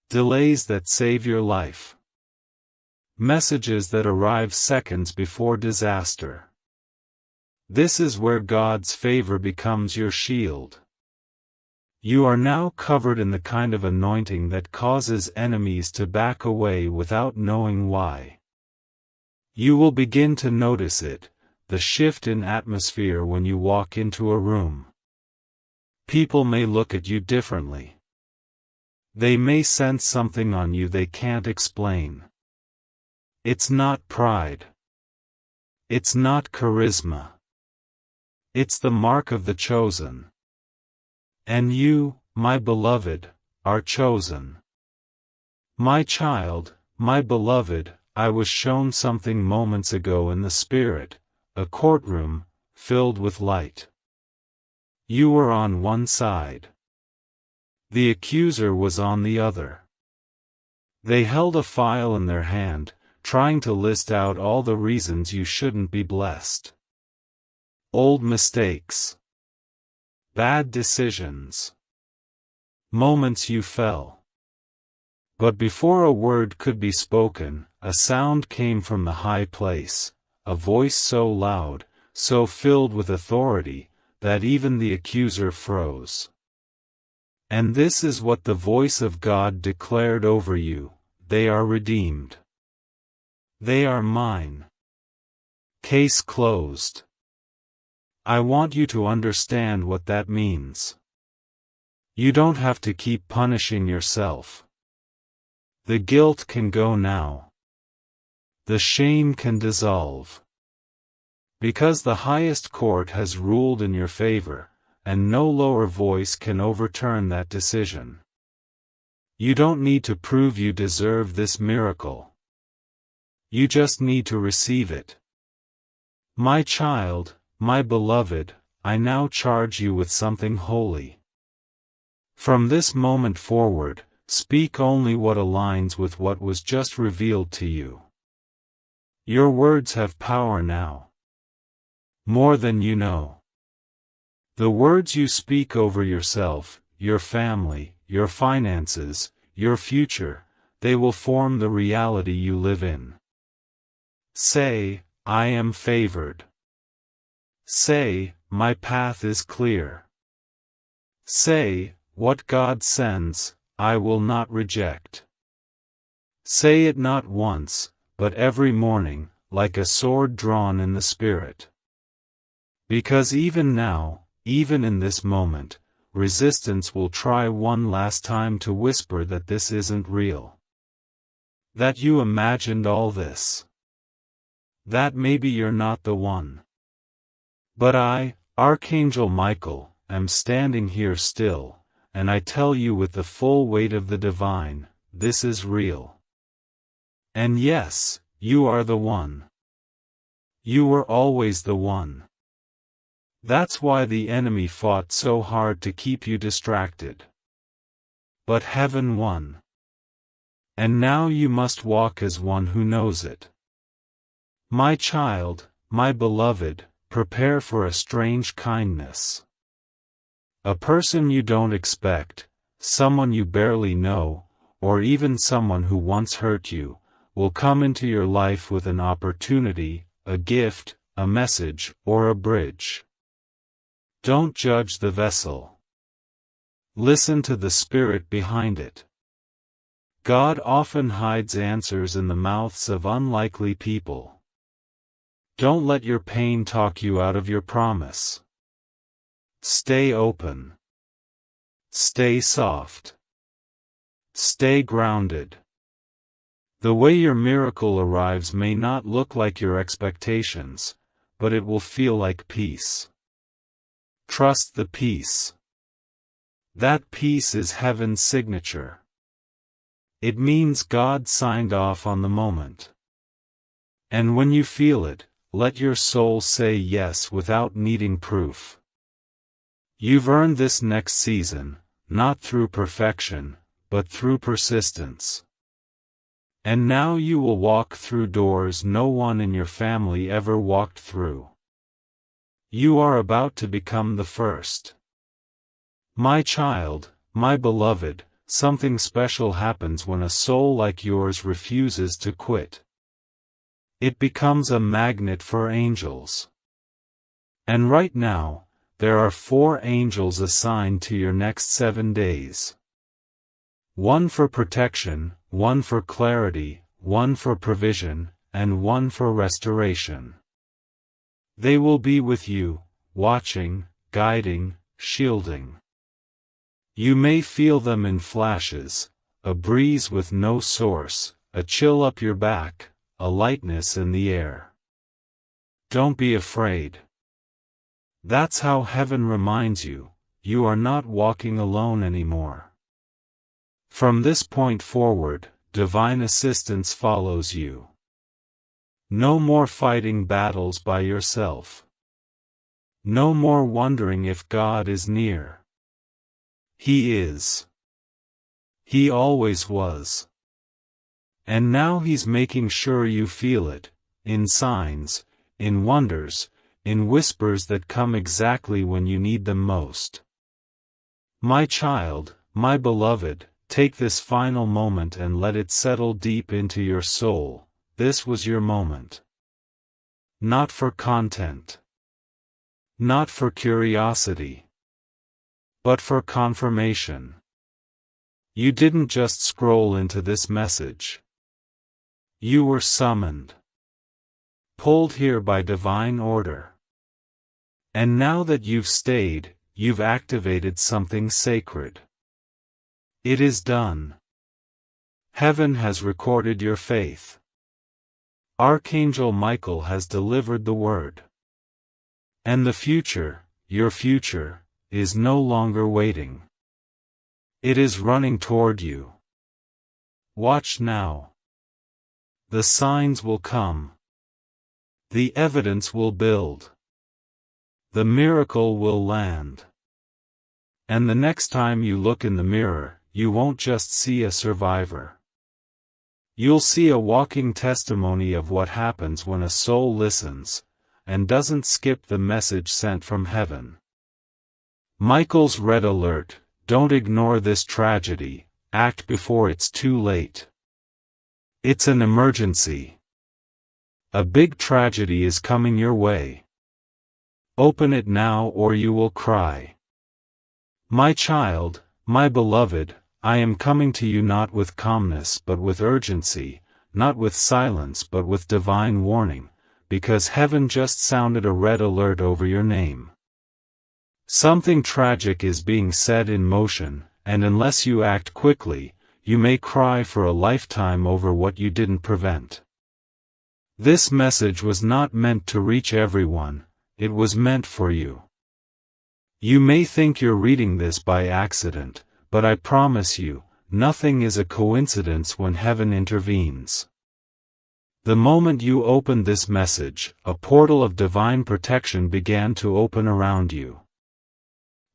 Delays that save your life. Messages that arrive seconds before disaster. This is where God's favor becomes your shield. You are now covered in the kind of anointing that causes enemies to back away without knowing why. You will begin to notice it, the shift in atmosphere when you walk into a room. People may look at you differently. They may sense something on you they can't explain. It's not pride. It's not charisma. It's the mark of the chosen. And you, my beloved, are chosen. My child, my beloved, I was shown something moments ago in the spirit, a courtroom, filled with light. You were on one side. The accuser was on the other. They held a file in their hand, trying to list out all the reasons you shouldn't be blessed. old mistakes, bad decisions, moments you fell. But before a word could be spoken, a sound came from the high place, a voice so loud, so filled with authority, that even the accuser froze. And this is what the voice of God declared over you: they are redeemed. They are mine. Case closed. I want you to understand what that means. You don't have to keep punishing yourself. The guilt can go now. The shame can dissolve. Because the highest court has ruled in your favor, and no lower voice can overturn that decision. You don't need to prove you deserve this miracle. You just need to receive it. My child, my beloved, I now charge you with something holy. From this moment forward, speak only what aligns with what was just revealed to you. Your words have power now. More than you know. The words you speak over yourself, your family, your finances, your future, they will form the reality you live in. Say, I am favored. Say, my path is clear. Say, what God sends, I will not reject. Say it not once, but every morning, like a sword drawn in the Spirit. Because even now, even in this moment, resistance will try one last time to whisper that this isn't real. That you imagined all this. That maybe you're not the one. But I, Archangel Michael, am standing here still, and I tell you with the full weight of the divine, this is real. And yes, you are the one. You were always the one. That's why the enemy fought so hard to keep you distracted. But heaven won. And now you must walk as one who knows it. My child, my beloved, prepare for a strange kindness. A person you don't expect, someone you barely know, or even someone who once hurt you, will come into your life with an opportunity, a gift, a message, or a bridge. Don't judge the vessel. Listen to the spirit behind it. God often hides answers in the mouths of unlikely people. Don't let your pain talk you out of your promise. Stay open. Stay soft. Stay grounded. The way your miracle arrives may not look like your expectations, but it will feel like peace. Trust the peace. That peace is heaven's signature. It means God signed off on the moment. And when you feel it, let your soul say yes without needing proof. You've earned this next season, not through perfection, but through persistence. And now you will walk through doors no one in your family ever walked through. You are about to become the first. My child, my beloved, something special happens when a soul like yours refuses to quit. It becomes a magnet for angels. And right now, there are 4 angels assigned to your next 7 days. 1 for protection, 1 for clarity, 1 for provision, and 1 for restoration. They will be with you, watching, guiding, shielding. You may feel them in flashes, a breeze with no source, a chill up your back, a lightness in the air. Don't be afraid. That's how heaven reminds you, you are not walking alone anymore. From this point forward, divine assistance follows you. No more fighting battles by yourself. No more wondering if God is near. He is. He always was. And now He's making sure you feel it, in signs, in wonders, in whispers that come exactly when you need them most. My child, my beloved, take this final moment and let it settle deep into your soul. This was your moment. Not for content. Not for curiosity. But for confirmation. You didn't just scroll into this message. You were summoned. Pulled here by divine order. And now that you've stayed, you've activated something sacred. It is done. Heaven has recorded your faith. Archangel Michael has delivered the word. And the future, your future, is no longer waiting. It is running toward you. Watch now. The signs will come. The evidence will build. The miracle will land. And the next time you look in the mirror, you won't just see a survivor. You'll see a walking testimony of what happens when a soul listens, and doesn't skip the message sent from heaven. Michael's red alert: don't ignore this tragedy, act before it's too late. It's an emergency. A big tragedy is coming your way. Open it now or you will cry. My child, my beloved, I am coming to you not with calmness but with urgency, not with silence but with divine warning, because heaven just sounded a red alert over your name. Something tragic is being set in motion, and unless you act quickly, you may cry for a lifetime over what you didn't prevent. This message was not meant to reach everyone, it was meant for you. You may think you're reading this by accident, but I promise you, nothing is a coincidence when heaven intervenes. The moment you opened this message, a portal of divine protection began to open around you.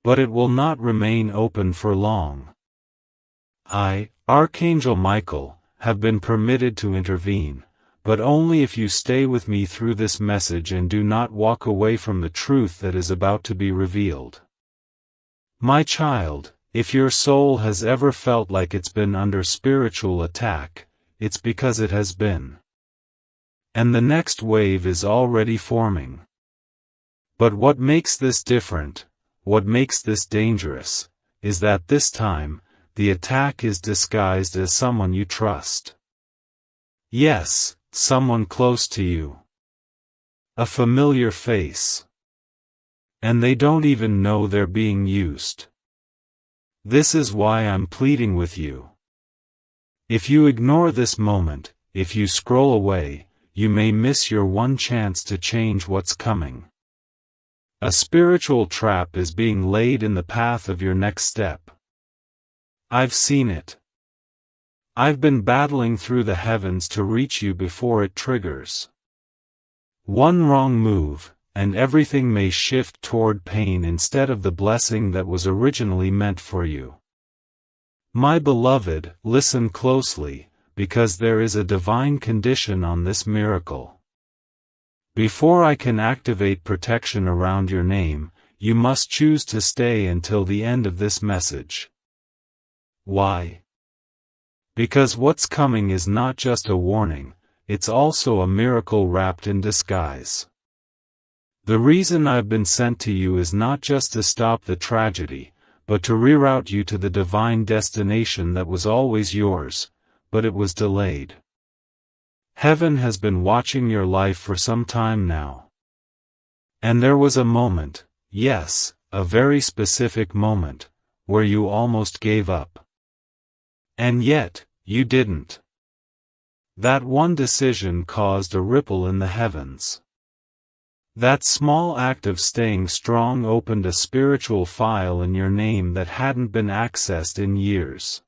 But it will not remain open for long. I, Archangel Michael, have been permitted to intervene, but only if you stay with me through this message and do not walk away from the truth that is about to be revealed. My child, if your soul has ever felt like it's been under spiritual attack, it's because it has been. And the next wave is already forming. But what makes this different, what makes this dangerous, is that this time, the attack is disguised as someone you trust. Yes, someone close to you. A familiar face. And they don't even know they're being used. This is why I'm pleading with you. If you ignore this moment, if you scroll away, you may miss your one chance to change what's coming. A spiritual trap is being laid in the path of your next step. I've seen it. I've been battling through the heavens to reach you before it triggers. One wrong move, and everything may shift toward pain instead of the blessing that was originally meant for you. My beloved, listen closely, because there is a divine condition on this miracle. Before I can activate protection around your name, you must choose to stay until the end of this message. Why? Because what's coming is not just a warning, it's also a miracle wrapped in disguise. The reason I've been sent to you is not just to stop the tragedy, but to reroute you to the divine destination that was always yours, but it was delayed. Heaven has been watching your life for some time now. And there was a moment, yes, a very specific moment, where you almost gave up. And yet, you didn't. That one decision caused a ripple in the heavens. That small act of staying strong opened a spiritual file in your name that hadn't been accessed in years.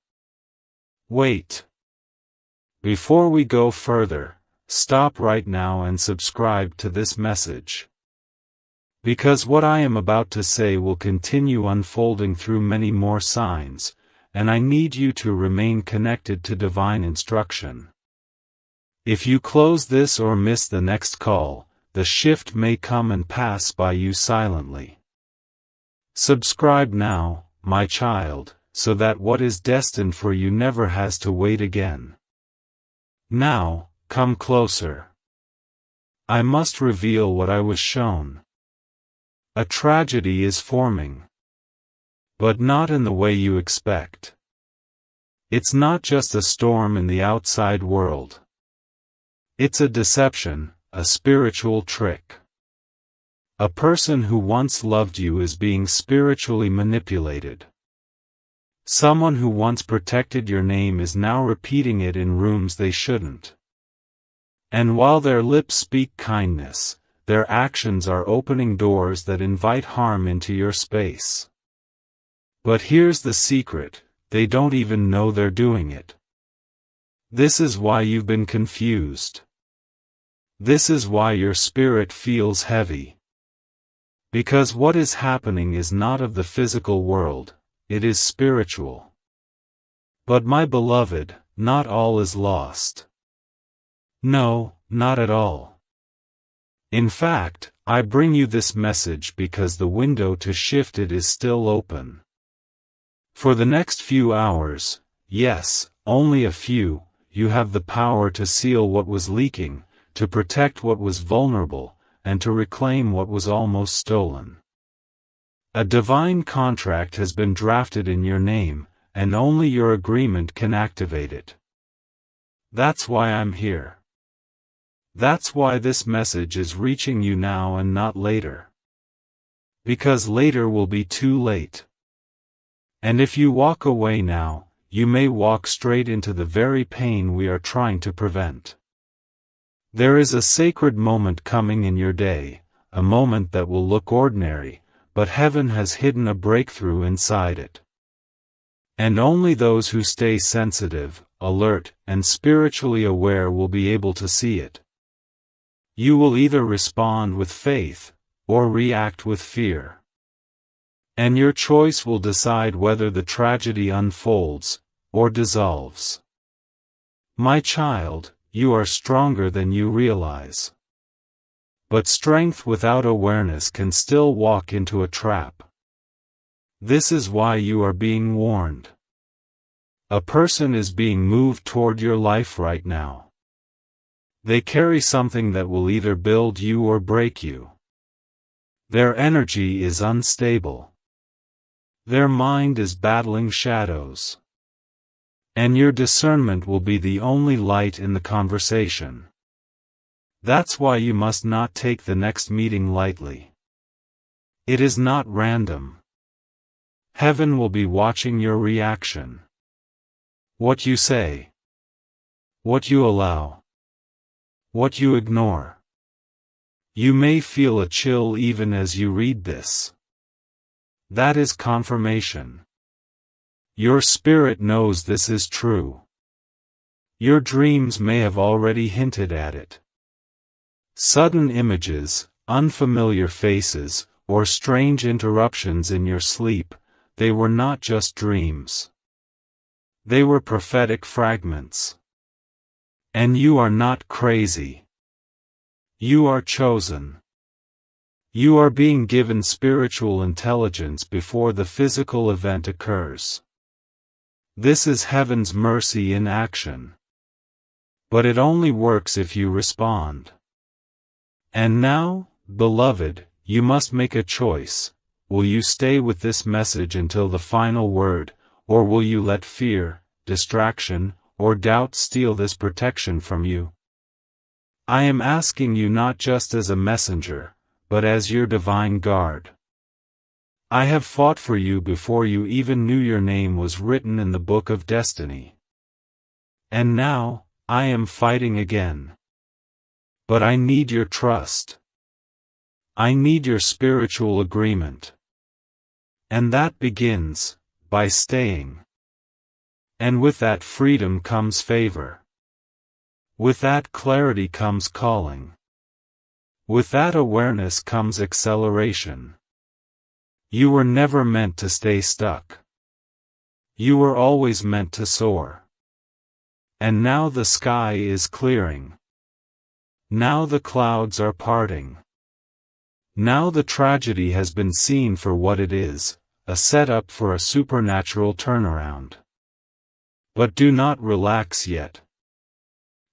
Wait. Before we go further, stop right now and subscribe to this message. Because what I am about to say will continue unfolding through many more signs, and I need you to remain connected to divine instruction. If you close this or miss the next call, the shift may come and pass by you silently. Subscribe now, my child, so that what is destined for you never has to wait again. Now, come closer. I must reveal what I was shown. A tragedy is forming. But not in the way you expect. It's not just a storm in the outside world. It's a deception, a spiritual trick. A person who once loved you is being spiritually manipulated. Someone who once protected your name is now repeating it in rooms they shouldn't. And while their lips speak kindness, their actions are opening doors that invite harm into your space. But here's the secret, they don't even know they're doing it. This is why you've been confused. This is why your spirit feels heavy. Because what is happening is not of the physical world, it is spiritual. But my beloved, not all is lost. No, not at all. In fact, I bring you this message because the window to shift it is still open. For the next few hours, yes, only a few, you have the power to seal what was leaking, to protect what was vulnerable, and to reclaim what was almost stolen. A divine contract has been drafted in your name, and only your agreement can activate it. That's why I'm here. That's why this message is reaching you now and not later. Because later will be too late. And if you walk away now, you may walk straight into the very pain we are trying to prevent. There is a sacred moment coming in your day, a moment that will look ordinary, but heaven has hidden a breakthrough inside it. And only those who stay sensitive, alert, and spiritually aware will be able to see it. You will either respond with faith, or react with fear. And your choice will decide whether the tragedy unfolds, or dissolves. My child, you are stronger than you realize. But strength without awareness can still walk into a trap. This is why you are being warned. A person is being moved toward your life right now. They carry something that will either build you or break you. Their energy is unstable. Their mind is battling shadows. And your discernment will be the only light in the conversation. That's why you must not take the next meeting lightly. It is not random. Heaven will be watching your reaction. What you say. What you allow. What you ignore. You may feel a chill even as you read this. That is confirmation. Your spirit knows this is true. Your dreams may have already hinted at it. Sudden images, unfamiliar faces, or strange interruptions in your sleep, they were not just dreams. They were prophetic fragments. And you are not crazy. You are chosen. You are being given spiritual intelligence before the physical event occurs. This is heaven's mercy in action. But it only works if you respond. And now, beloved, you must make a choice. Will you stay with this message until the final word, or will you let fear, distraction, or doubt steal this protection from you? I am asking you not just as a messenger, but as your divine guard. I have fought for you before you even knew your name was written in the book of destiny. And now, I am fighting again. But I need your trust. I need your spiritual agreement. And that begins by staying. And with that freedom comes favor. With that clarity comes calling. With that awareness comes acceleration. You were never meant to stay stuck. You were always meant to soar. And now the sky is clearing. Now the clouds are parting. Now the tragedy has been seen for what it is, a setup for a supernatural turnaround. But do not relax yet.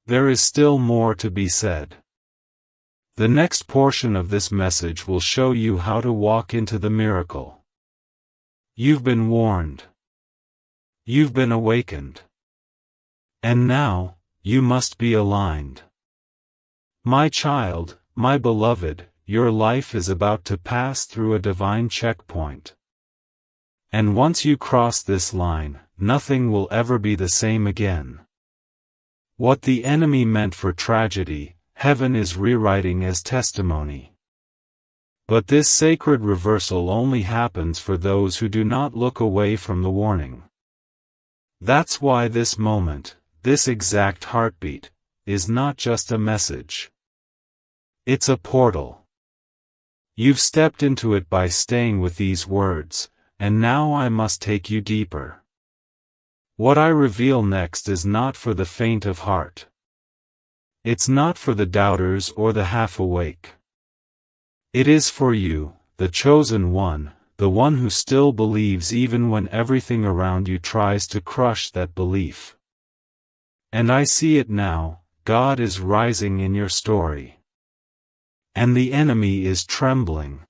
There is still more to be said. The next portion of this message will show you how to walk into the miracle. You've been warned. You've been awakened. And now, you must be aligned. My child, my beloved, your life is about to pass through a divine checkpoint. And once you cross this line, nothing will ever be the same again. What the enemy meant for tragedy, heaven is rewriting as testimony. But this sacred reversal only happens for those who do not look away from the warning. That's why this moment, this exact heartbeat, is not just a message. It's a portal. You've stepped into it by staying with these words, and now I must take you deeper. What I reveal next is not for the faint of heart. It's not for the doubters or the half-awake. It is for you, the chosen one, the one who still believes even when everything around you tries to crush that belief. And I see it now, God is rising in your story. And the enemy is trembling.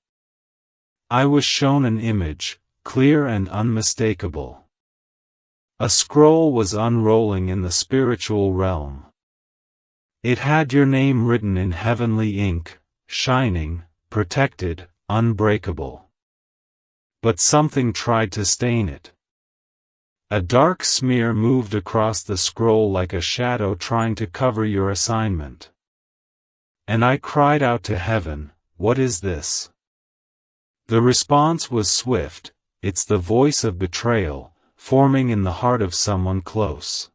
I was shown an image, clear and unmistakable. A scroll was unrolling in the spiritual realm. It had your name written in heavenly ink, shining, protected, unbreakable. But something tried to stain it. A dark smear moved across the scroll like a shadow trying to cover your assignment. And I cried out to heaven, "What is this?" The response was swift. It's the voice of betrayal, forming in the heart of someone close.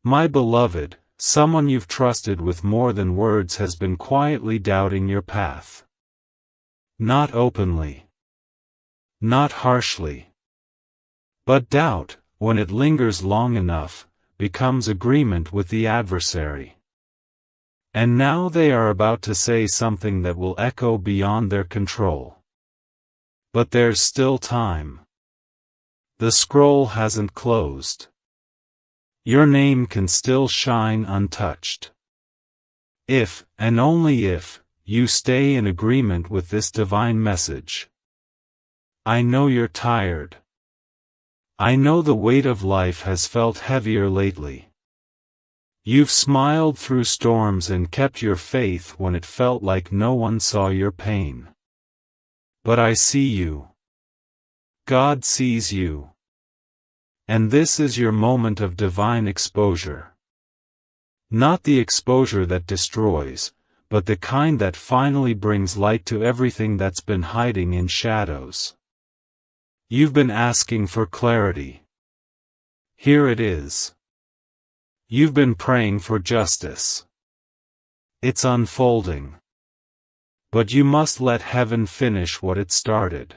My beloved, someone you've trusted with more than words has been quietly doubting your path. Not openly. Not harshly. But doubt, when it lingers long enough, becomes agreement with the adversary. And now they are about to say something that will echo beyond their control. But there's still time. The scroll hasn't closed. Your name can still shine untouched. If, and only if, you stay in agreement with this divine message. I know you're tired. I know the weight of life has felt heavier lately. You've smiled through storms and kept your faith when it felt like no one saw your pain. But I see you. God sees you. And this is your moment of divine exposure. Not the exposure that destroys, but the kind that finally brings light to everything that's been hiding in shadows. You've been asking for clarity. Here it is. You've been praying for justice. It's unfolding. But you must let heaven finish what it started.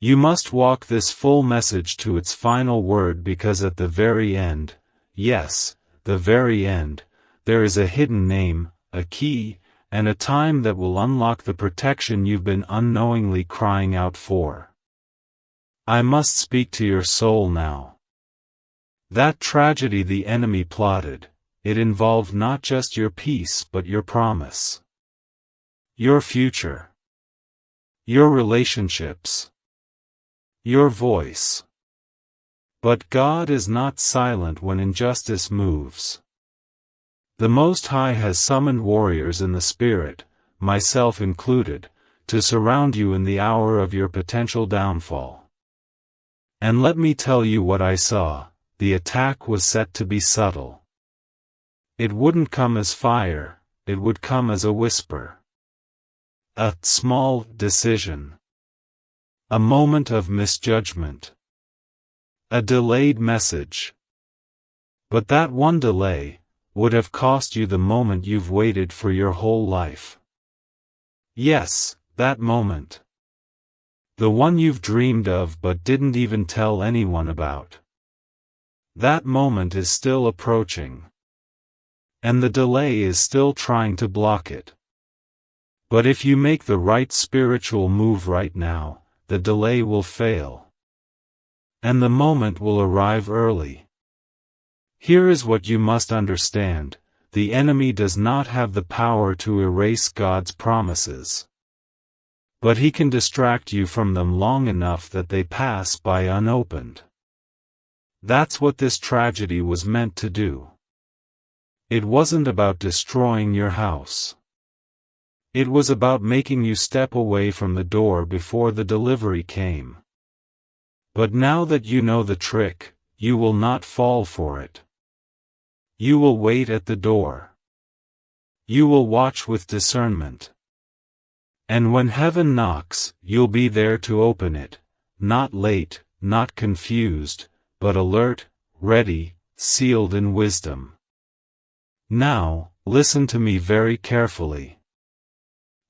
You must walk this full message to its final word, because at the very end, yes, the very end, there is a hidden name, a key, and a time that will unlock the protection you've been unknowingly crying out for. I must speak to your soul now. That tragedy the enemy plotted, it involved not just your peace but your promise. Your future. Your relationships. Your voice. But God is not silent when injustice moves. The Most High has summoned warriors in the spirit, myself included, to surround you in the hour of your potential downfall. And let me tell you what I saw. The attack was set to be subtle. It wouldn't come as fire, it would come as a whisper. A small decision. A moment of misjudgment. A delayed message. But that one delay would have cost you the moment you've waited for your whole life. Yes, that moment. The one you've dreamed of but didn't even tell anyone about. That moment is still approaching. and the delay is still trying to block it. But if you make the right spiritual move right now, the delay will fail. And the moment will arrive early. Here is what you must understand: the enemy does not have the power to erase God's promises. But he can distract you from them long enough that they pass by unopened. That's what this tragedy was meant to do. It wasn't about destroying your house. It was about making you step away from the door before the delivery came. But now that you know the trick, you will not fall for it. You will wait at the door. You will watch with discernment. And when heaven knocks, you'll be there to open it, not late, not confused, but alert, ready, sealed in wisdom. Now, listen to me very carefully.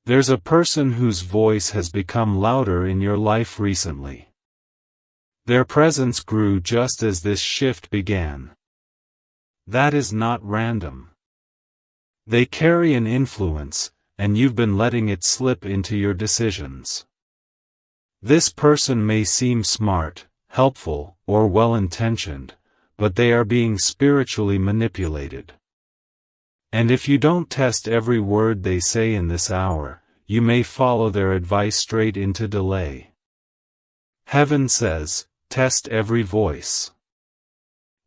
There's a person whose voice has become louder in your life recently. Their presence grew just as this shift began. That is not random. They carry an influence, and you've been letting it slip into your decisions. This person may seem smart, helpful, or well-intentioned, but they are being spiritually manipulated. And if you don't test every word they say in this hour, you may follow their advice straight into delay. Heaven says, test every voice.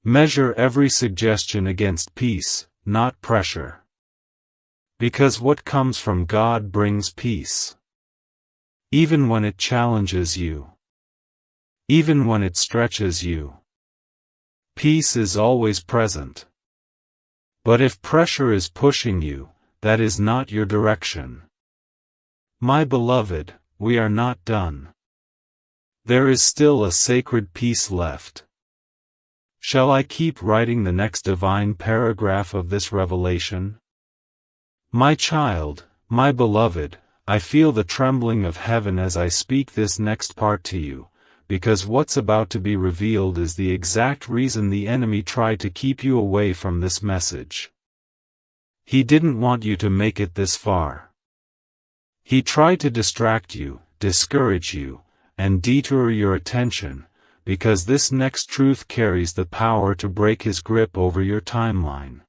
Measure every suggestion against peace, not pressure. Because what comes from God brings peace. Even when it challenges you. Even when it stretches you. Peace is always present. But if pressure is pushing you, that is not your direction. My beloved, we are not done. There is still a sacred peace left. Shall I keep writing the next divine paragraph of this revelation? My child, my beloved, I feel the trembling of heaven as I speak this next part to you, because what's about to be revealed is the exact reason the enemy tried to keep you away from this message. He didn't want you to make it this far. He tried to distract you, discourage you, and detour your attention, because this next truth carries the power to break his grip over your timeline.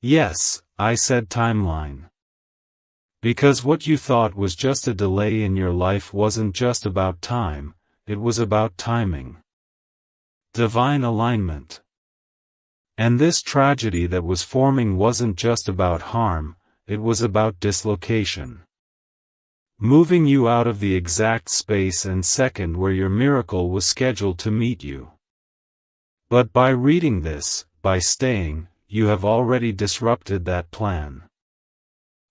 Yes, I said timeline. Because what you thought was just a delay in your life wasn't just about time, it was about timing. Divine alignment. And this tragedy that was forming wasn't just about harm, it was about dislocation. Moving you out of the exact space and second where your miracle was scheduled to meet you. But by reading this, by staying, you have already disrupted that plan.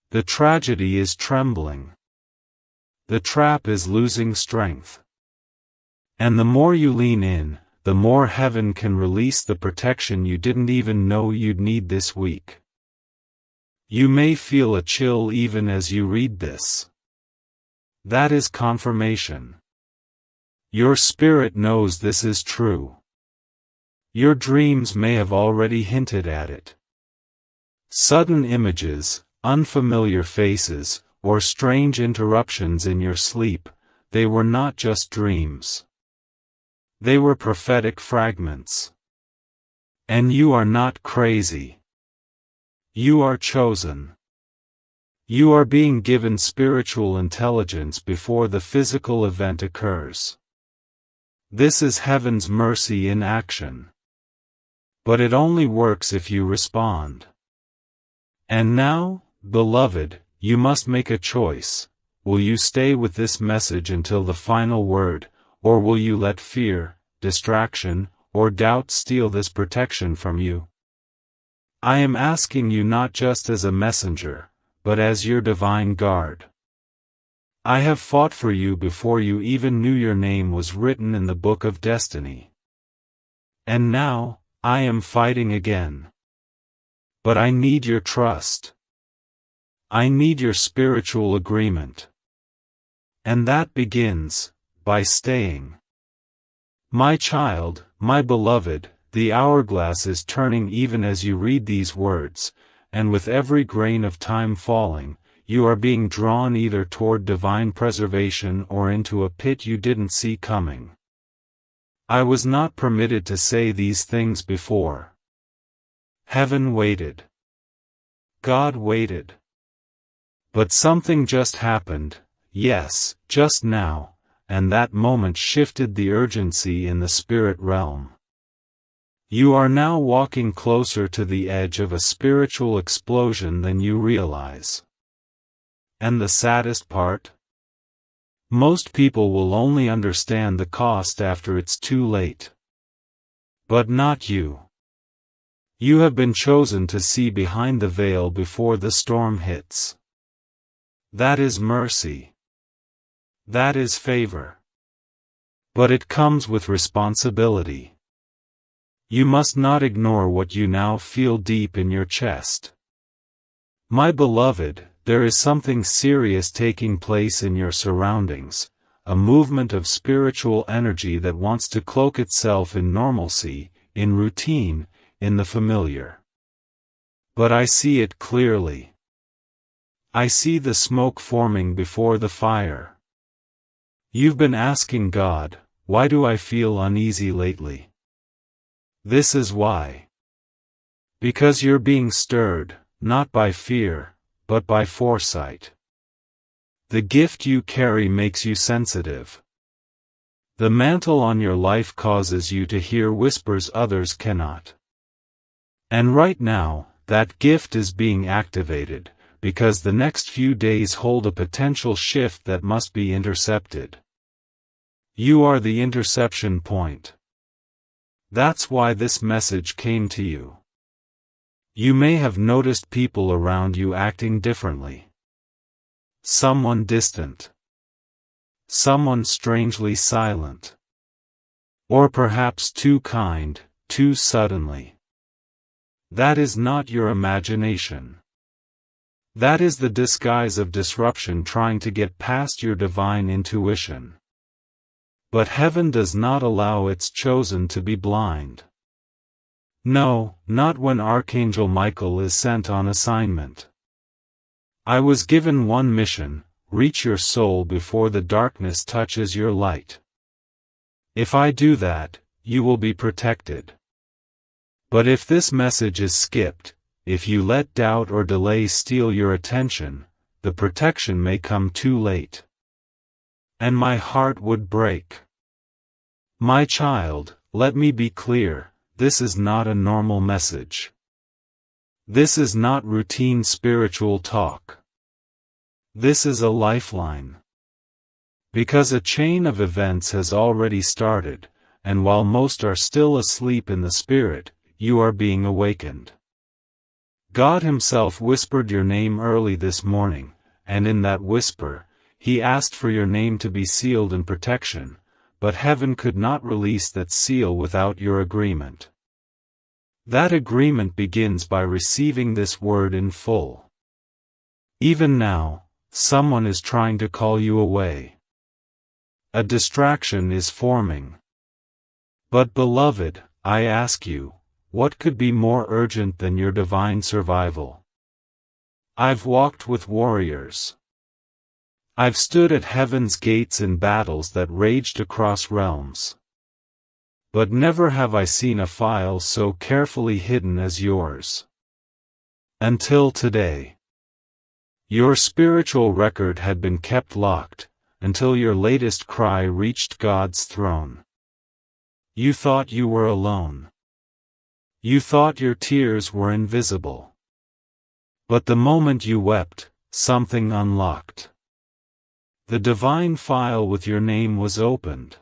The tragedy is trembling. The trap is losing strength. And the more you lean in, the more heaven can release the protection you didn't even know you'd need this week. You may feel a chill even as you read this. That is confirmation. Your spirit knows this is true. Your dreams may have already hinted at it. Sudden images, unfamiliar faces, or strange interruptions in your sleep, they were not just dreams. They were prophetic fragments. And you are not crazy. You are chosen. You are being given spiritual intelligence before the physical event occurs. This is heaven's mercy in action. But it only works if you respond. And now, beloved, you must make a choice. Will you stay with this message until the final word, or will you let fear, distraction, or doubt steal this protection from you? I am asking you not just as a messenger, but as your divine guard. I have fought for you before you even knew your name was written in the book of destiny. And now, I am fighting again. But I need your trust. I need your spiritual agreement. And that begins by staying. My child, my beloved, The hourglass is turning even as you read these words, and with every grain of time falling, you are being drawn either toward divine preservation or into a pit you didn't see coming. I was not permitted to say these things before. Heaven waited. God waited. But something just happened, yes, just now, and that moment shifted the urgency in the spirit realm. You are now walking closer to the edge of a spiritual explosion than you realize. And the saddest part? Most people will only understand the cost after it's too late. But not you. You have been chosen to see behind the veil before the storm hits. That is mercy. That is favor. But it comes with responsibility. You must not ignore what you now feel deep in your chest. My beloved, there is something serious taking place in your surroundings, a movement of spiritual energy that wants to cloak itself in normalcy, in routine, in the familiar. But I see it clearly. I see the smoke forming before the fire. You've been asking God, why do I feel uneasy lately? This is why. Because you're being stirred, not by fear, but by foresight. The gift you carry makes you sensitive. The mantle on your life causes you to hear whispers others cannot. And right now, that gift is being activated, because the next few days hold a potential shift that must be intercepted. You are the interception point. That's why this message came to you. You may have noticed people around you acting differently. Someone distant. Someone strangely silent. Or perhaps too kind, too suddenly. That is not your imagination. That is the disguise of disruption trying to get past your divine intuition. But heaven does not allow its chosen to be blind. No, not when Archangel Michael is sent on assignment. I was given one mission: reach your soul before the darkness touches your light. If I do that, you will be protected. But if this message is skipped, if you let doubt or delay steal your attention, the protection may come too late. And my heart would break. My child, let me be clear. This is not a normal message. This is not routine spiritual talk. This is a lifeline. Because a chain of events has already started, and while most are still asleep in the spirit, you are being awakened. God Himself whispered your name early this morning, and in that whisper, He asked for your name to be sealed in protection. But heaven could not release that seal without your agreement. That agreement begins by receiving this word in full. Even now, someone is trying to call you away. A distraction is forming. But beloved, I ask you, what could be more urgent than your divine survival? I've walked with warriors. I've stood at heaven's gates in battles that raged across realms. But never have I seen a file so carefully hidden as yours. Until today. Your spiritual record had been kept locked, until your latest cry reached God's throne. You thought you were alone. You thought your tears were invisible. But the moment you wept, something unlocked. The divine file with your name was opened.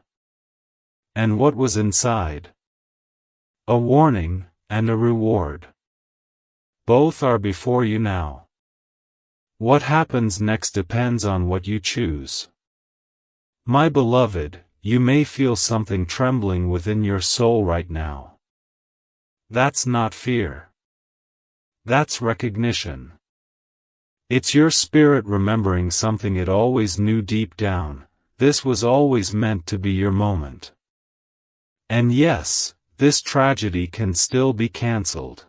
And what was inside? A warning, and a reward. Both are before you now. What happens next depends on what you choose. My beloved, you may feel something trembling within your soul right now. That's not fear. That's recognition. It's your spirit remembering something it always knew deep down. This was always meant to be your moment. And yes, this tragedy can still be cancelled.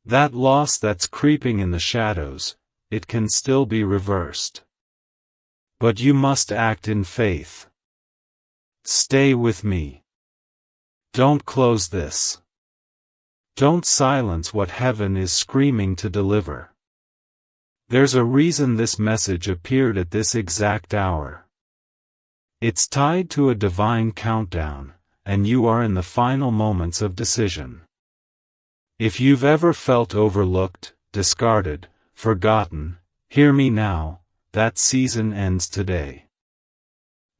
That loss that's creeping in the shadows, it can still be reversed. But you must act in faith. Stay with me. Don't close this. Don't silence what heaven is screaming to deliver. There's a reason this message appeared at this exact hour. It's tied to a divine countdown, and you are in the final moments of decision. If you've ever felt overlooked, discarded, forgotten, hear me now, that season ends today.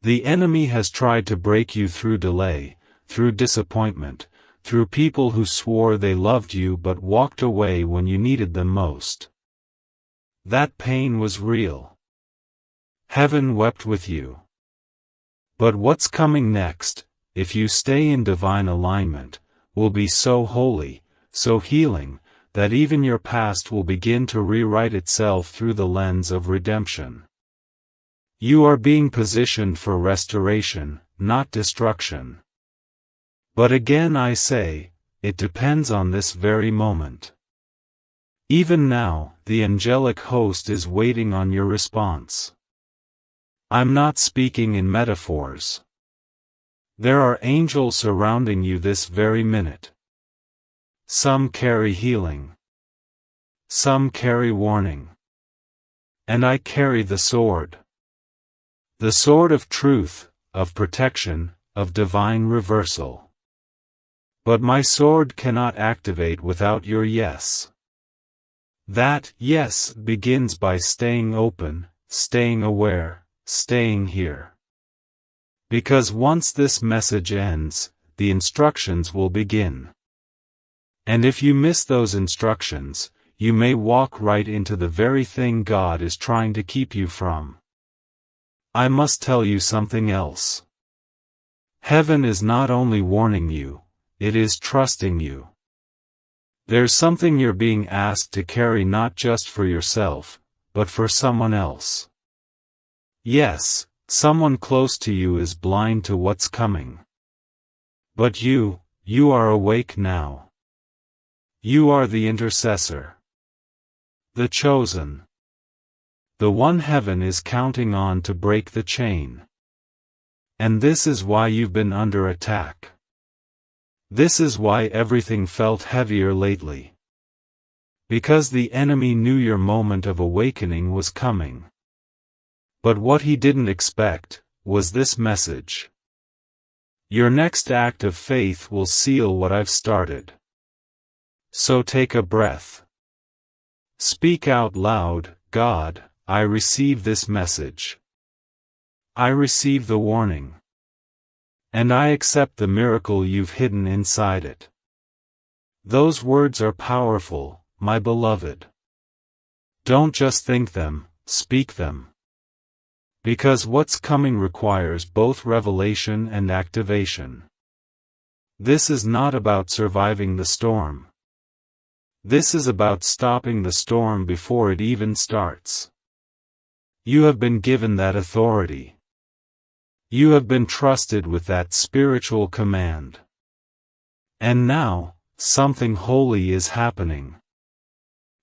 The enemy has tried to break you through delay, through disappointment, through people who swore they loved you but walked away when you needed them most. That pain was real. Heaven wept with you. But what's coming next, if you stay in divine alignment, will be so holy, so healing, that even your past will begin to rewrite itself through the lens of redemption. You are being positioned for restoration, not destruction. But again I say, it depends on this very moment. Even now, the angelic host is waiting on your response. I'm not speaking in metaphors. There are angels surrounding you this very minute. Some carry healing. Some carry warning. And I carry the sword. The sword of truth, of protection, of divine reversal. But my sword cannot activate without your yes. That yes begins by staying open, staying aware, staying here. Because once this message ends, the instructions will begin. And if you miss those instructions, you may walk right into the very thing God is trying to keep you from. I must tell you something else. Heaven is not only warning you, it is trusting you. There's something you're being asked to carry not just for yourself, but for someone else. Yes, someone close to you is blind to what's coming. But you are awake now. You are the intercessor. The chosen. The one heaven is counting on to break the chain. And this is why you've been under attack. This is why everything felt heavier lately. Because the enemy knew your moment of awakening was coming. But what he didn't expect was this message. Your next act of faith will seal what I've started. So take a breath. Speak out loud, God, I receive this message. I receive the warning. And I accept the miracle you've hidden inside it. Those words are powerful, my beloved. Don't just think them, speak them. Because what's coming requires both revelation and activation. This is not about surviving the storm. This is about stopping the storm before it even starts. You have been given that authority. You have been trusted with that spiritual command. And now, something holy is happening.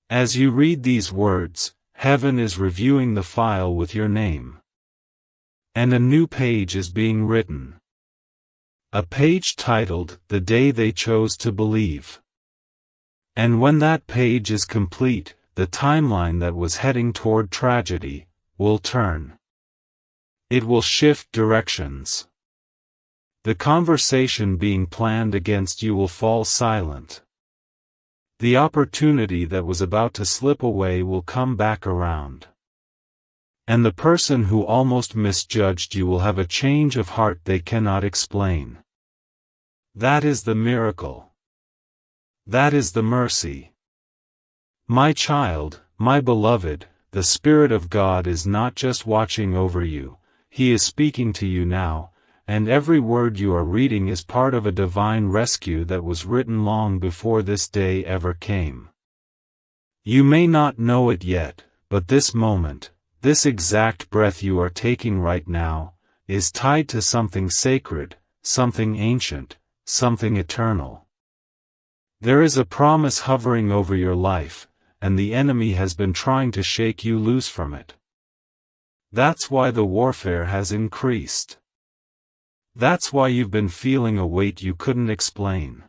As you read these words, heaven is reviewing the file with your name. And a new page is being written. A page titled, The Day They Chose to Believe. And when that page is complete, the timeline that was heading toward tragedy will turn. It will shift directions. The conversation being planned against you will fall silent. The opportunity that was about to slip away will come back around. And the person who almost misjudged you will have a change of heart they cannot explain. That is the miracle. That is the mercy. My child, my beloved, the Spirit of God is not just watching over you, He is speaking to you now, and every word you are reading is part of a divine rescue that was written long before this day ever came. You may not know it yet, but this moment, this exact breath you are taking right now, is tied to something sacred, something ancient, something eternal. There is a promise hovering over your life, and the enemy has been trying to shake you loose from it. That's why the warfare has increased. That's why you've been feeling a weight you couldn't explain.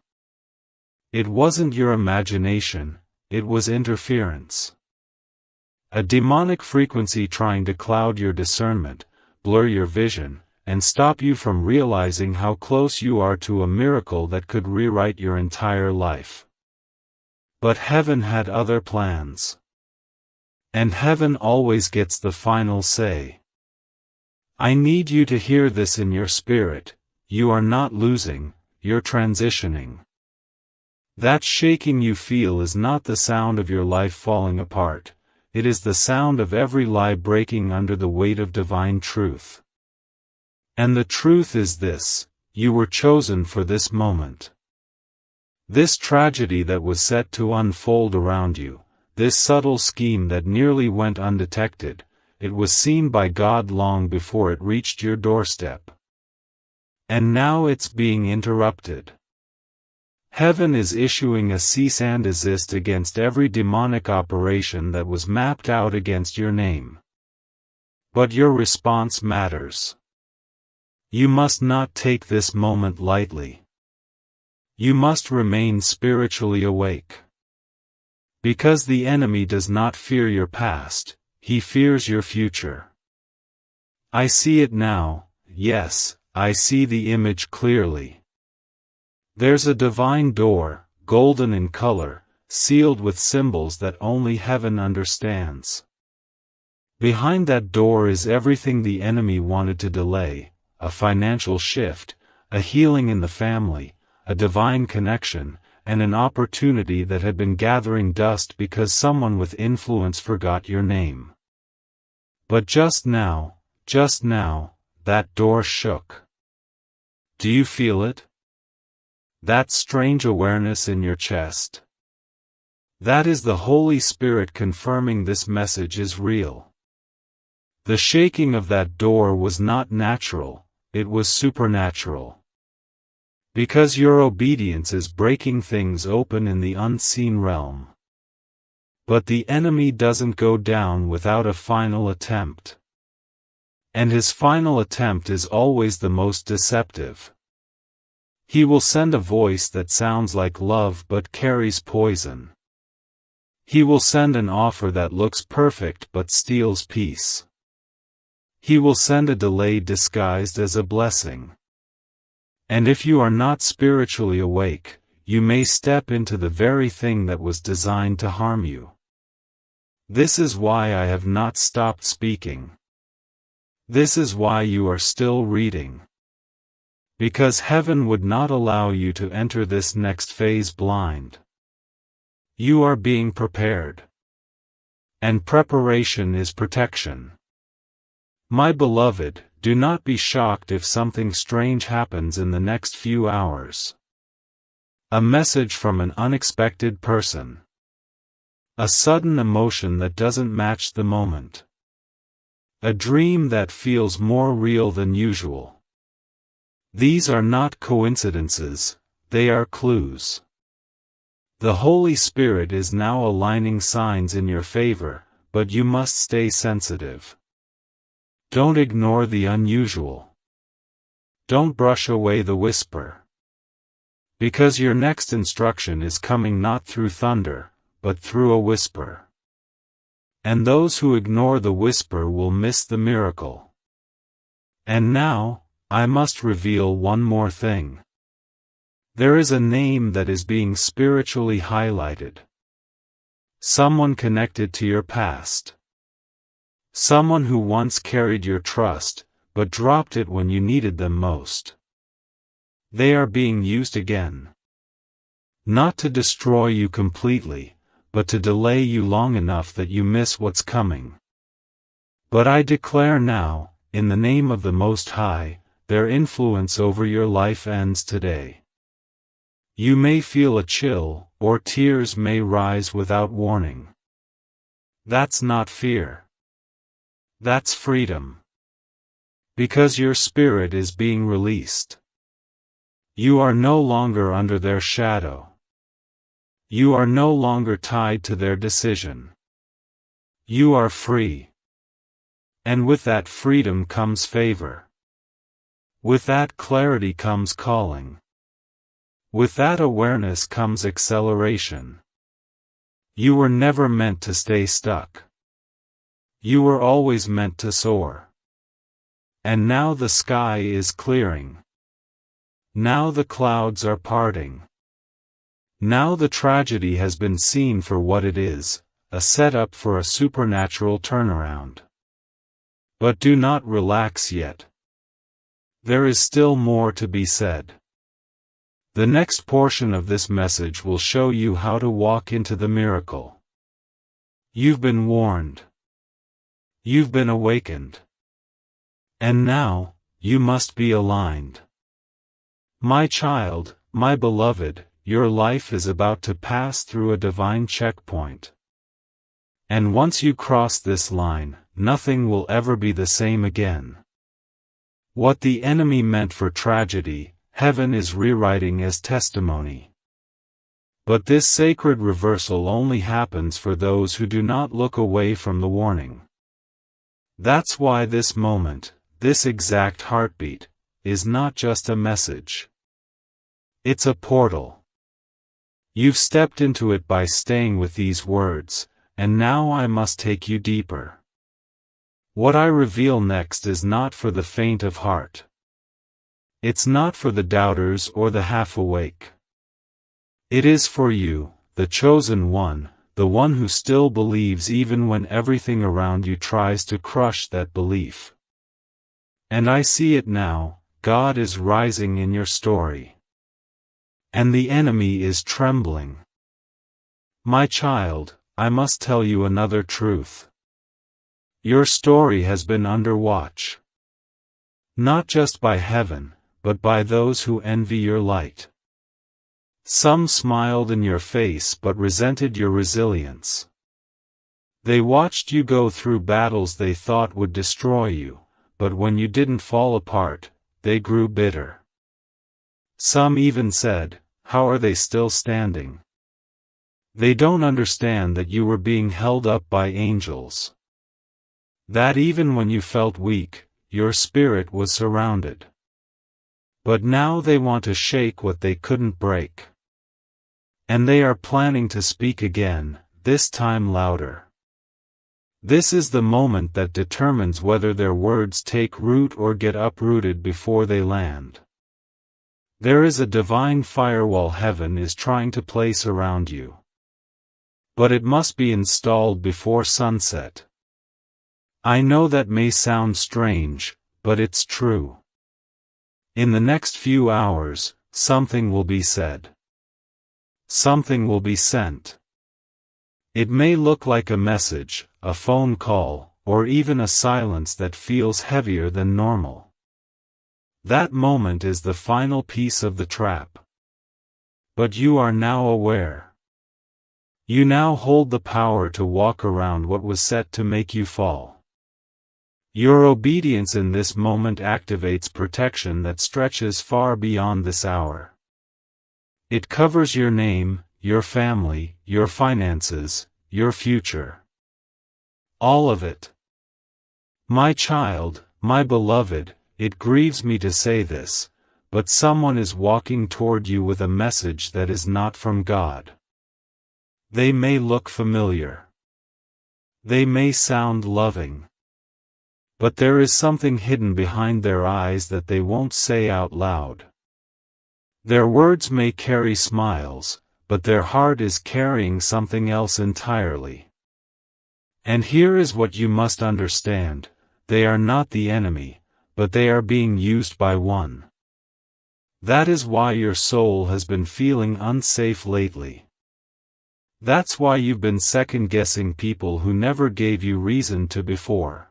It wasn't your imagination, it was interference. A demonic frequency trying to cloud your discernment, blur your vision, and stop you from realizing how close you are to a miracle that could rewrite your entire life. But heaven had other plans. And heaven always gets the final say. I need you to hear this in your spirit: you are not losing, you're transitioning. That shaking you feel is not the sound of your life falling apart, it is the sound of every lie breaking under the weight of divine truth. And the truth is this: you were chosen for this moment. This tragedy that was set to unfold around you, this subtle scheme that nearly went undetected, it was seen by God long before it reached your doorstep. And now it's being interrupted. Heaven is issuing a cease and desist against every demonic operation that was mapped out against your name. But your response matters. You must not take this moment lightly. You must remain spiritually awake. Because the enemy does not fear your past, he fears your future. I see it now, yes, I see the image clearly. There's a divine door, golden in color, sealed with symbols that only heaven understands. Behind that door is everything the enemy wanted to delay: a financial shift, a healing in the family, a divine connection, and an opportunity that had been gathering dust because someone with influence forgot your name. But just now, that door shook. Do you feel it? That strange awareness in your chest? That is the Holy Spirit confirming this message is real. The shaking of that door was not natural, it was supernatural. Because your obedience is breaking things open in the unseen realm. But the enemy doesn't go down without a final attempt. And his final attempt is always the most deceptive. He will send a voice that sounds like love but carries poison. He will send an offer that looks perfect but steals peace. He will send a delay disguised as a blessing. And if you are not spiritually awake, you may step into the very thing that was designed to harm you. This is why I have not stopped speaking. This is why you are still reading. Because heaven would not allow you to enter this next phase blind. You are being prepared. And preparation is protection. My beloved, do not be shocked if something strange happens in the next few hours. A message from an unexpected person. A sudden emotion that doesn't match the moment. A dream that feels more real than usual. These are not coincidences, they are clues. The Holy Spirit is now aligning signs in your favor, but you must stay sensitive. Don't ignore the unusual. Don't brush away the whisper. Because your next instruction is coming not through thunder, but through a whisper. And those who ignore the whisper will miss the miracle. And now, I must reveal one more thing. There is a name that is being spiritually highlighted. Someone connected to your past. Someone who once carried your trust, but dropped it when you needed them most. They are being used again. Not to destroy you completely, but to delay you long enough that you miss what's coming. But I declare now, in the name of the Most High, their influence over your life ends today. You may feel a chill, or tears may rise without warning. That's not fear. That's freedom. Because your spirit is being released. You are no longer under their shadow. You are no longer tied to their decision. You are free. And with that freedom comes favor. With that clarity comes calling. With that awareness comes acceleration. You were never meant to stay stuck. You were always meant to soar. And now the sky is clearing. Now the clouds are parting. Now the tragedy has been seen for what it is, a setup for a supernatural turnaround. But do not relax yet. There is still more to be said. The next portion of this message will show you how to walk into the miracle. You've been warned. You've been awakened. And now, you must be aligned. My child, my beloved, your life is about to pass through a divine checkpoint. And once you cross this line, nothing will ever be the same again. What the enemy meant for tragedy, heaven is rewriting as testimony. But this sacred reversal only happens for those who do not look away from the warning. That's why this moment, this exact heartbeat, is not just a message. It's a portal. You've stepped into it by staying with these words, and now I must take you deeper. What I reveal next is not for the faint of heart. It's not for the doubters or the half-awake. It is for you, the chosen one, the one who still believes even when everything around you tries to crush that belief. And I see it now, God is rising in your story. And the enemy is trembling. My child, I must tell you another truth. Your story has been under watch. Not just by heaven, but by those who envy your light. Some smiled in your face but resented your resilience. They watched you go through battles they thought would destroy you, but when you didn't fall apart, they grew bitter. Some even said, "How are they still standing?" They don't understand that you were being held up by angels. That even when you felt weak, your spirit was surrounded. But now they want to shake what they couldn't break. And they are planning to speak again, this time louder. This is the moment that determines whether their words take root or get uprooted before they land. There is a divine firewall heaven is trying to place around you. But it must be installed before sunset. I know that may sound strange, but it's true. In the next few hours, something will be said. Something will be sent. It may look like a message, a phone call, or even a silence that feels heavier than normal. That moment is the final piece of the trap. But you are now aware. You now hold the power to walk around what was set to make you fall. Your obedience in this moment activates protection that stretches far beyond this hour. It covers your name, your family, your finances, your future. All of it. My child, my beloved, it grieves me to say this, but someone is walking toward you with a message that is not from God. They may look familiar. They may sound loving. But there is something hidden behind their eyes that they won't say out loud. Their words may carry smiles, but their heart is carrying something else entirely. And here is what you must understand: they are not the enemy, but they are being used by one. That is why your soul has been feeling unsafe lately. That's why you've been second-guessing people who never gave you reason to before.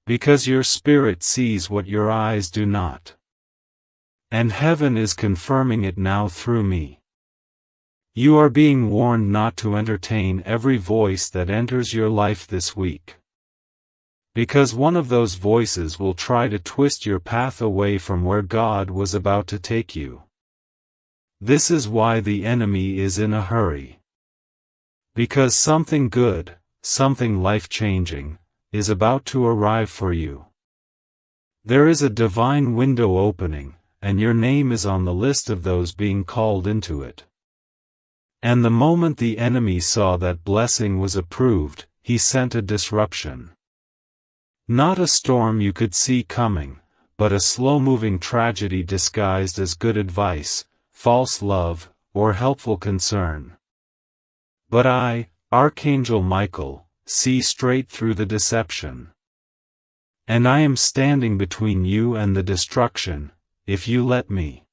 Because your spirit sees what your eyes do not. And heaven is confirming it now through me. You are being warned not to entertain every voice that enters your life this week. Because one of those voices will try to twist your path away from where God was about to take you. This is why the enemy is in a hurry. Because something good, something life-changing, is about to arrive for you. There is a divine window opening, and your name is on the list of those being called into it. And the moment the enemy saw that blessing was approved, he sent a disruption. Not a storm you could see coming, but a slow-moving tragedy disguised as good advice, false love, or helpful concern. But I, Archangel Michael, see straight through the deception. And I am standing between you and the destruction, if you let me.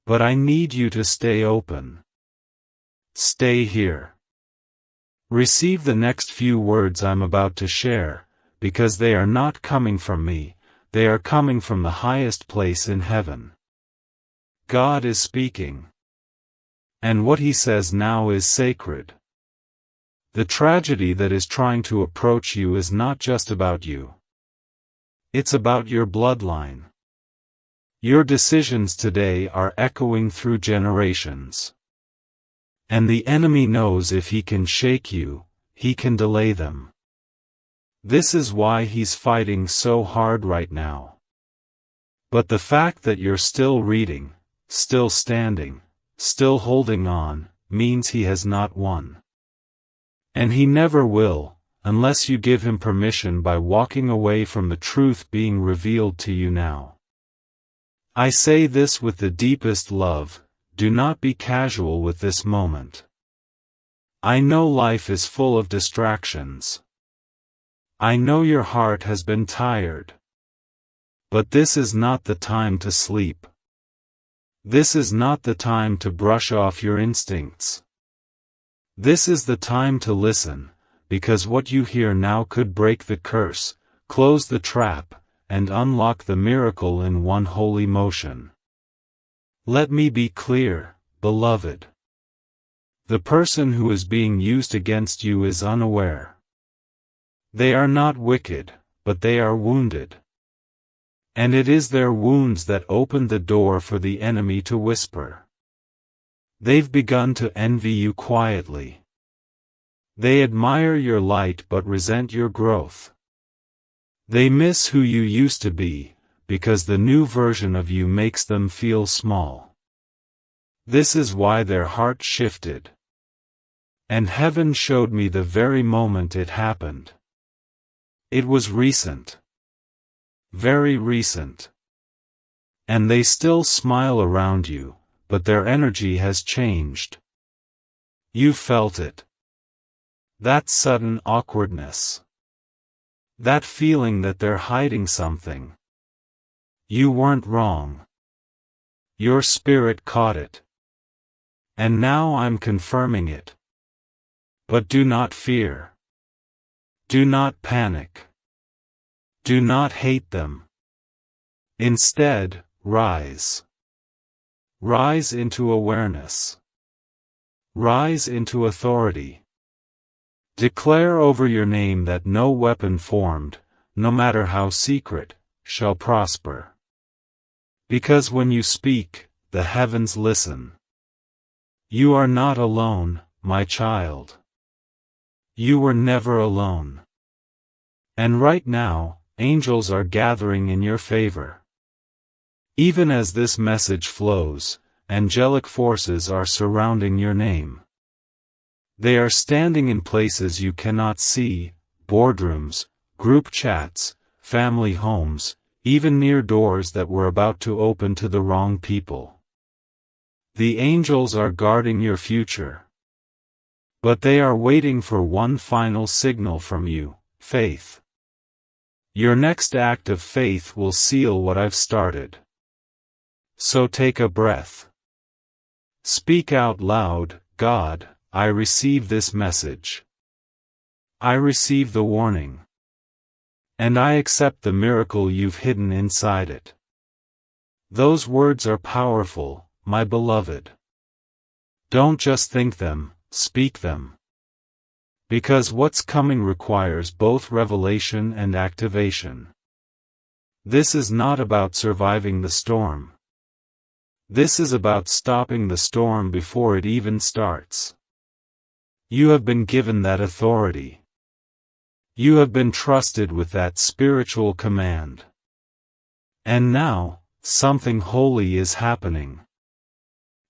But I need you to stay open. Stay here. Receive the next few words I'm about to share, because they are not coming from me, they are coming from the highest place in heaven. God is speaking. And what he says now is sacred. The tragedy that is trying to approach you is not just about you. It's about your bloodline. Your decisions today are echoing through generations. And the enemy knows if he can shake you, he can delay them. This is why he's fighting so hard right now. But the fact that you're still reading, still standing, still holding on, means he has not won. And he never will, unless you give him permission by walking away from the truth being revealed to you now. I say this with the deepest love, do not be casual with this moment. I know life is full of distractions. I know your heart has been tired. But this is not the time to sleep. This is not the time to brush off your instincts. This is the time to listen, because what you hear now could break the curse, close the trap, and unlock the miracle in one holy motion. Let me be clear, beloved. The person who is being used against you is unaware. They are not wicked, but they are wounded. And it is their wounds that opened the door for the enemy to whisper. They've begun to envy you quietly. They admire your light but resent your growth. They miss who you used to be, because the new version of you makes them feel small. This is why their heart shifted. And heaven showed me the very moment it happened. It was recent. Very recent. And they still smile around you, but their energy has changed. You felt it. That sudden awkwardness. That feeling that they're hiding something. You weren't wrong. Your spirit caught it. And now I'm confirming it. But do not fear. Do not panic. Do not hate them. Instead, rise. Rise into awareness. Rise into authority. Declare over your name that no weapon formed, no matter how secret, shall prosper. Because when you speak, the heavens listen. You are not alone, my child. You were never alone. And right now, angels are gathering in your favor. Even as this message flows, angelic forces are surrounding your name. They are standing in places you cannot see, boardrooms, group chats, family homes, even near doors that were about to open to the wrong people. The angels are guarding your future. But they are waiting for one final signal from you, faith. Your next act of faith will seal what I've started. So take a breath. Speak out loud, God, I receive this message. I receive the warning. And I accept the miracle you've hidden inside it. Those words are powerful, my beloved. Don't just think them, speak them. Because what's coming requires both revelation and activation. This is not about surviving the storm. This is about stopping the storm before it even starts. You have been given that authority. You have been trusted with that spiritual command. And now, something holy is happening.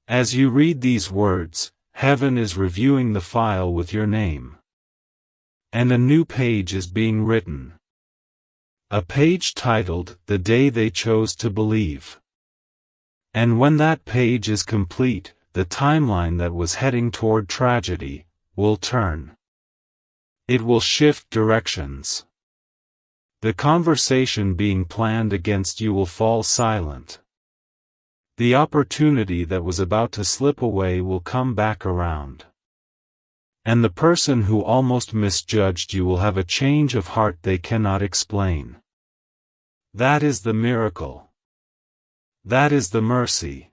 As you read these words, heaven is reviewing the file with your name. And a new page is being written. A page titled, "The Day They Chose to Believe." And when that page is complete, the timeline that was heading toward tragedy will turn. It will shift directions. The conversation being planned against you will fall silent. The opportunity that was about to slip away will come back around. And the person who almost misjudged you will have a change of heart they cannot explain. That is the miracle. That is the mercy.